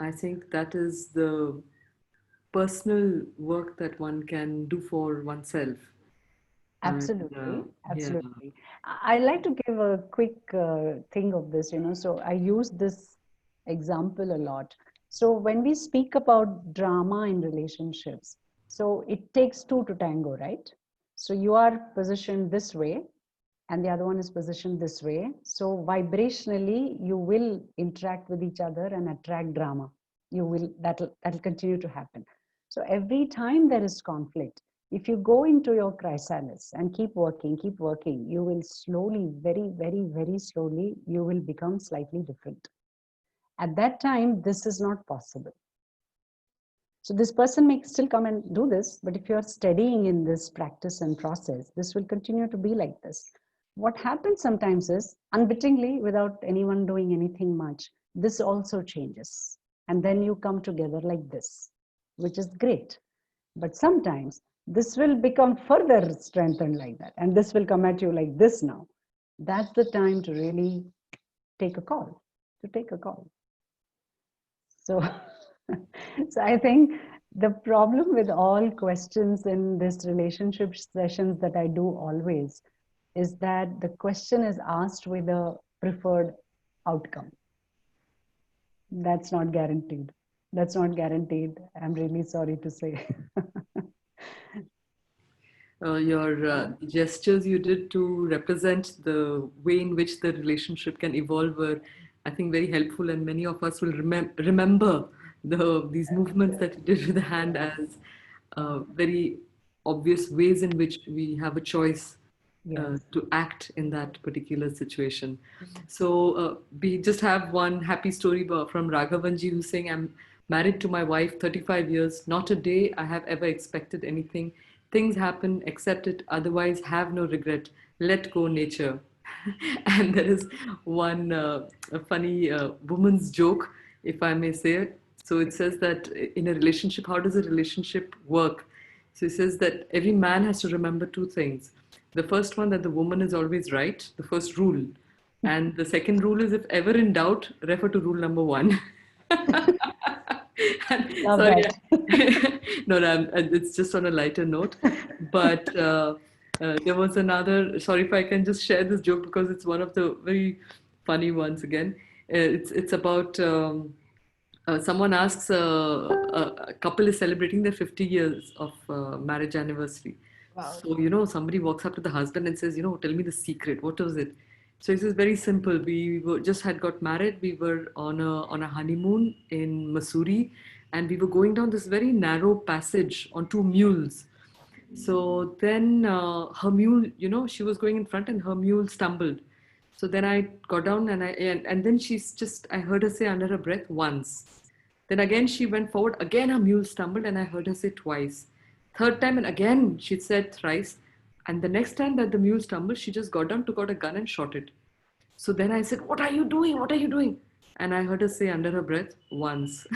[SPEAKER 4] I think that is the personal work that one can do for oneself. And
[SPEAKER 3] Absolutely,
[SPEAKER 4] yeah,
[SPEAKER 3] absolutely. I like to give a quick thing of this, so I use this example a lot. So when we speak about drama in relationships, so it takes two to tango, right? So you are positioned this way and the other one is positioned this way. So vibrationally, you will interact with each other and attract drama. That'll continue to happen. So every time there is conflict, if you go into your chrysalis and keep working, you will slowly, very, very, very slowly, you will become slightly different. At that time, this is not possible. So this person may still come and do this, but if you're studying in this practice and process, this will continue to be like this. What happens sometimes is, unwittingly, without anyone doing anything much, this also changes. And then you come together like this, which is great. But sometimes this will become further strengthened like that. And this will come at you like this now. That's the time to really take a call, to take a call. So, so I think the problem with all questions in this relationship sessions that I do always is that the question is asked with a preferred outcome. That's not guaranteed. That's not guaranteed. I'm really sorry to say.
[SPEAKER 4] your gestures you did to represent the way in which the relationship can evolve were, I think, very helpful, and many of us will remember these movements that you did with the hand as very obvious ways in which we have a choice to act in that particular situation. So we just have one happy story from Raghavanji, who's saying, I'm married to my wife 35 years. Not a day I have ever expected anything. Things happen, accept it, otherwise have no regret. Let go nature. And there is one a funny woman's joke, if I may say it. So it says that in a relationship, how does a relationship work? So it says that every man has to remember two things. The first one, that the woman is always right, the first rule. And the second rule is, if ever in doubt, refer to rule number one.
[SPEAKER 3] Love
[SPEAKER 4] Sorry,
[SPEAKER 3] that.
[SPEAKER 4] no, it's just on a lighter note. But there was another, sorry if I can just share this joke because it's one of the very funny ones again. It's about someone asks, a couple is celebrating their 50 years of marriage anniversary.
[SPEAKER 3] Wow.
[SPEAKER 4] So, somebody walks up to the husband and says, tell me the secret. What was it? So he says, very simple. Just had got married. We were on a honeymoon in Missouri, and we were going down this very narrow passage on two mules. So then her mule, she was going in front and her mule stumbled. So then I got down and then I heard her say under her breath once. Then again she went forward, again her mule stumbled and I heard her say twice. Third time and again she said thrice. And the next time that the mule stumbled, she just got down, took out a gun and shot it. So then I said, what are you doing? What are you doing? And I heard her say under her breath, once.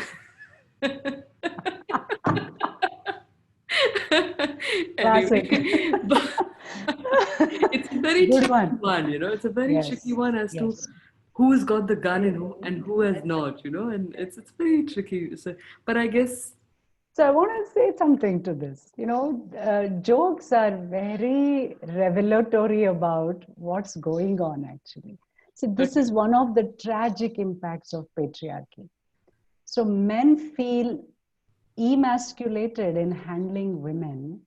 [SPEAKER 3] Classic.
[SPEAKER 4] Anyway, but it's a very
[SPEAKER 3] Good
[SPEAKER 4] tricky
[SPEAKER 3] one.
[SPEAKER 4] one, it's a very
[SPEAKER 3] Yes,
[SPEAKER 4] tricky one as to
[SPEAKER 3] yes.
[SPEAKER 4] who's got the gun and who has not, and it's very tricky. So, but I guess
[SPEAKER 3] So I want to say something to this. Jokes are very revelatory about what's going on actually. So this is one of the tragic impacts of patriarchy. So men feel emasculated in handling women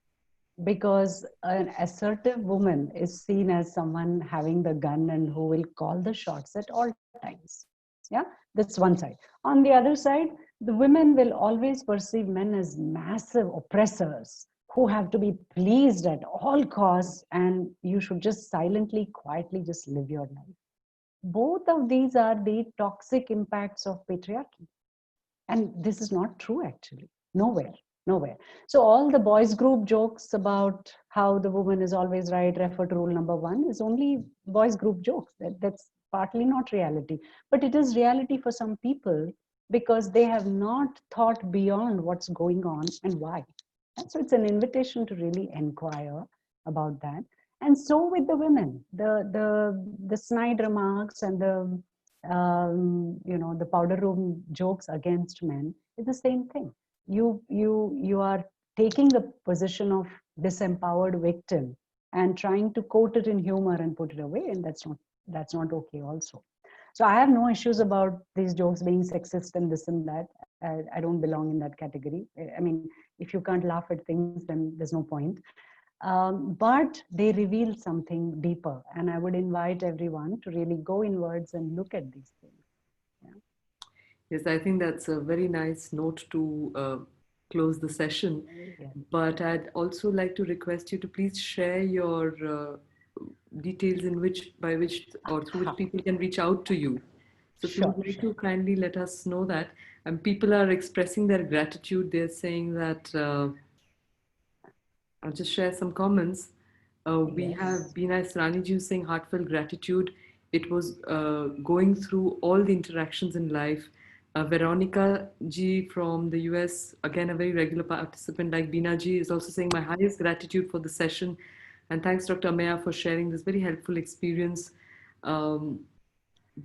[SPEAKER 3] because an assertive woman is seen as someone having the gun and who will call the shots at all times. Yeah, that's one side. On the other side, the women will always perceive men as massive oppressors who have to be pleased at all costs, and you should just silently, quietly just live your life. Both of these are the toxic impacts of patriarchy. And this is not true, actually. Nowhere. So all the boys group jokes about how the woman is always right, refer to rule number one, is only boys group jokes. That's partly not reality. But it is reality for some people because they have not thought beyond what's going on and why. And so it's an invitation to really inquire about that. And so with the women, the snide remarks and the powder room jokes against men is the same thing. You are taking the position of disempowered victim and trying to quote it in humor and put it away, and that's not okay also. So I have no issues about these jokes being sexist and this and that. I don't belong in that category. I mean, if you can't laugh at things, then there's no point. But they reveal something deeper, and I would invite everyone to really go inwards and look at these things. Yeah.
[SPEAKER 4] Yes, I think that's a very nice note to close the session.
[SPEAKER 3] Yeah.
[SPEAKER 4] But I'd also like to request you to please share your details by which or through which people can reach out to you. So if you would like to kindly let us know that. And people are expressing their gratitude. They're saying that, I'll just share some comments. We have Beena Israniji saying heartfelt gratitude. It was going through all the interactions in life. Veronica G from the US, again a very regular participant like Beena Ji, is also saying my highest gratitude for the session. And thanks Dr. Ameya for sharing this very helpful experience.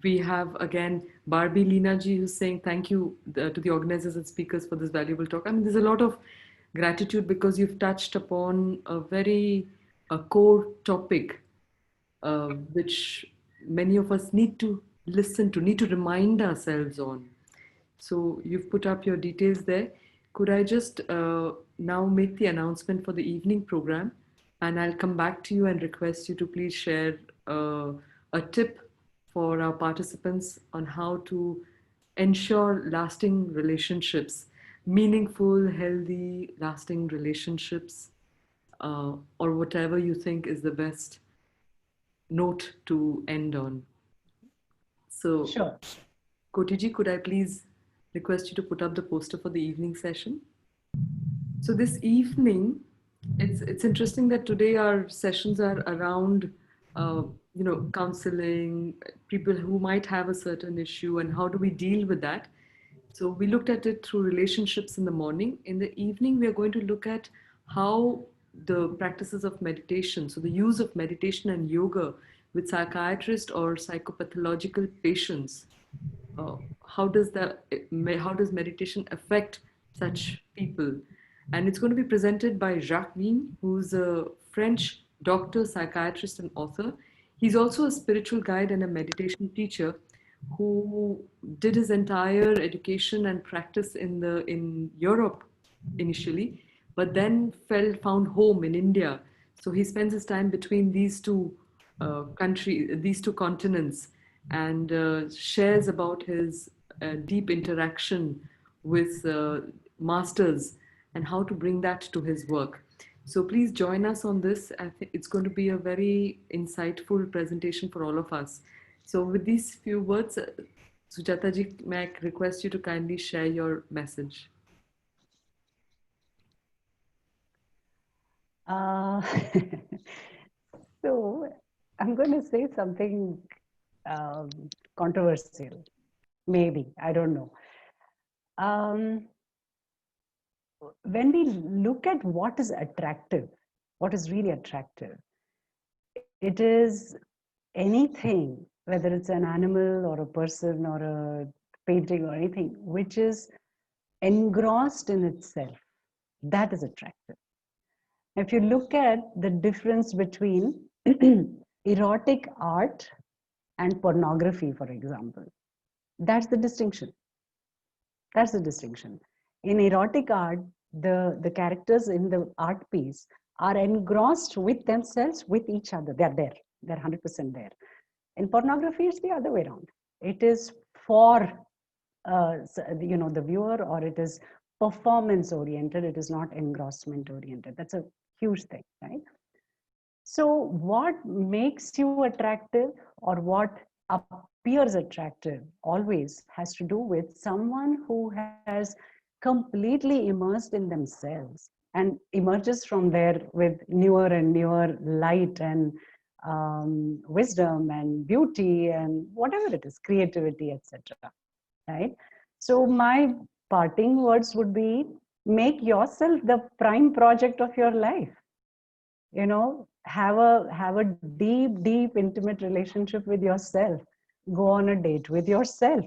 [SPEAKER 4] We have again Barbie Leena Ji who's saying thank you to the organizers and speakers for this valuable talk. I mean, there's a lot of gratitude because you've touched upon a very core topic which many of us need to listen to, need to remind ourselves on. So you've put up your details there. Could I just now make the announcement for the evening program? And I'll come back to you and request you to please share a tip for our participants on how to ensure lasting relationships, meaningful, healthy, lasting relationships, or whatever you think is the best note to end on. So,
[SPEAKER 3] Sure.
[SPEAKER 4] Kotiji, could I please request you to put up the poster for the evening session? So this evening, it's interesting that today our sessions are around, counseling, people who might have a certain issue, and how do we deal with that. So we looked at it through relationships in the morning. In the evening, we are going to look at how the practices of meditation, so the use of meditation and yoga with psychiatrist or psychopathological patients, uh, how does meditation affect such people? And it's going to be presented by Jacques Wien, who's a French doctor, psychiatrist, and author. He's also a spiritual guide and a meditation teacher who did his entire education and practice in Europe initially, but then found home in India. So he spends his time between these two these two continents, and shares about his deep interaction with masters and how to bring that to his work. So please join us on this. I think it's going to be a very insightful presentation for all of us. So with these few words, Sujata ji, may I request you to kindly share your message?
[SPEAKER 3] So I'm going to say something controversial, maybe, I don't know. When we look at what is attractive, what is really attractive, it is anything, whether it's an animal or a person or a painting or anything, which is engrossed in itself. That is attractive. If you look at the difference between erotic art and pornography, for example, that's the distinction. That's the distinction. In erotic art, the characters in the art piece are engrossed with themselves, with each other. They're there. They're 100% there. In pornography, it's the other way around. It is for the viewer, or it is performance oriented. It is not engrossment oriented. That's a huge thing, right? So what makes you attractive, or what appears attractive, always has to do with someone who has completely immersed in themselves and emerges from there with newer and newer light and wisdom and beauty and whatever it is, creativity, etc. Right? So my parting words would be: make yourself the prime project of your life. Have a deep intimate relationship with yourself. Go on a date with yourself.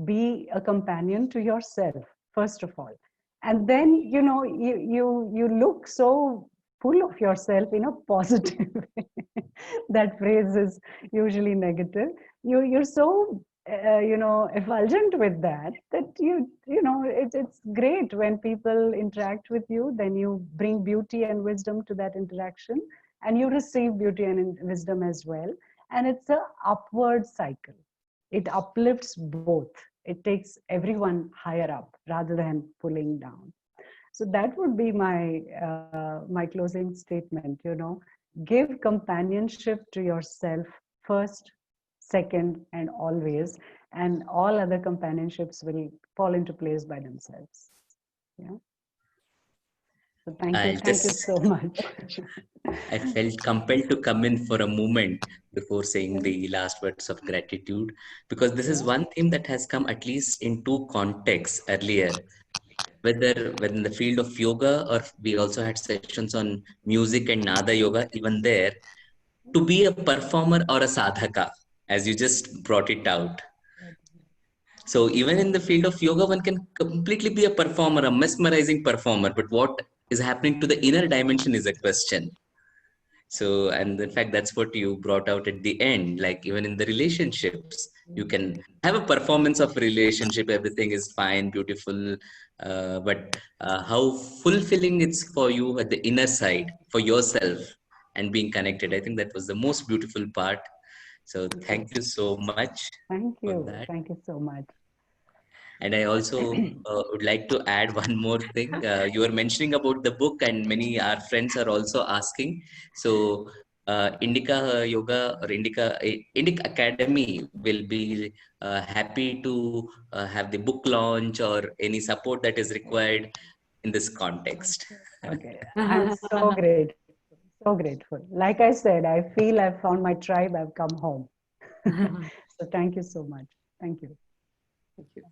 [SPEAKER 3] Be a companion to yourself, first of all. And then you look so full of yourself in a positive way. That phrase is usually negative. You're so effulgent with that it's great when people interact with you. Then you bring beauty and wisdom to that interaction, and you receive beauty and wisdom as well. And it's a upward cycle. It uplifts both. It takes everyone higher up rather than pulling down. So that would be my closing statement. Give companionship to yourself first, second, and always, and all other companionships will fall into place by themselves. Yeah. So thank you so much.
[SPEAKER 2] I felt compelled to come in for a moment before saying the last words of gratitude, because this is one theme that has come at least in two contexts earlier, whether within the field of yoga, or we also had sessions on music and nada yoga, even there, to be a performer or a sadhaka, as you just brought it out. So even in the field of yoga, one can completely be a performer, a mesmerizing performer, but what is happening to the inner dimension is a question. So, and in fact, that's what you brought out at the end. Like even in the relationships, you can have a performance of relationship. Everything is fine, beautiful, but how fulfilling it's for you at the inner side, for yourself, and being connected. I think that was the most beautiful part. So, thank you so much
[SPEAKER 3] Thank
[SPEAKER 2] for
[SPEAKER 3] you.
[SPEAKER 2] that.
[SPEAKER 3] Thank you so much.
[SPEAKER 2] And I also would like to add one more thing. You were mentioning about the book, and many our friends are also asking. So, Indica Yoga or Indic Academy will be happy to have the book launch or any support that is required in this context.
[SPEAKER 3] Okay. I'm so grateful. So grateful. Like I said, I feel I've found my tribe. I've come home. So thank you so much. Thank you.
[SPEAKER 4] Thank you.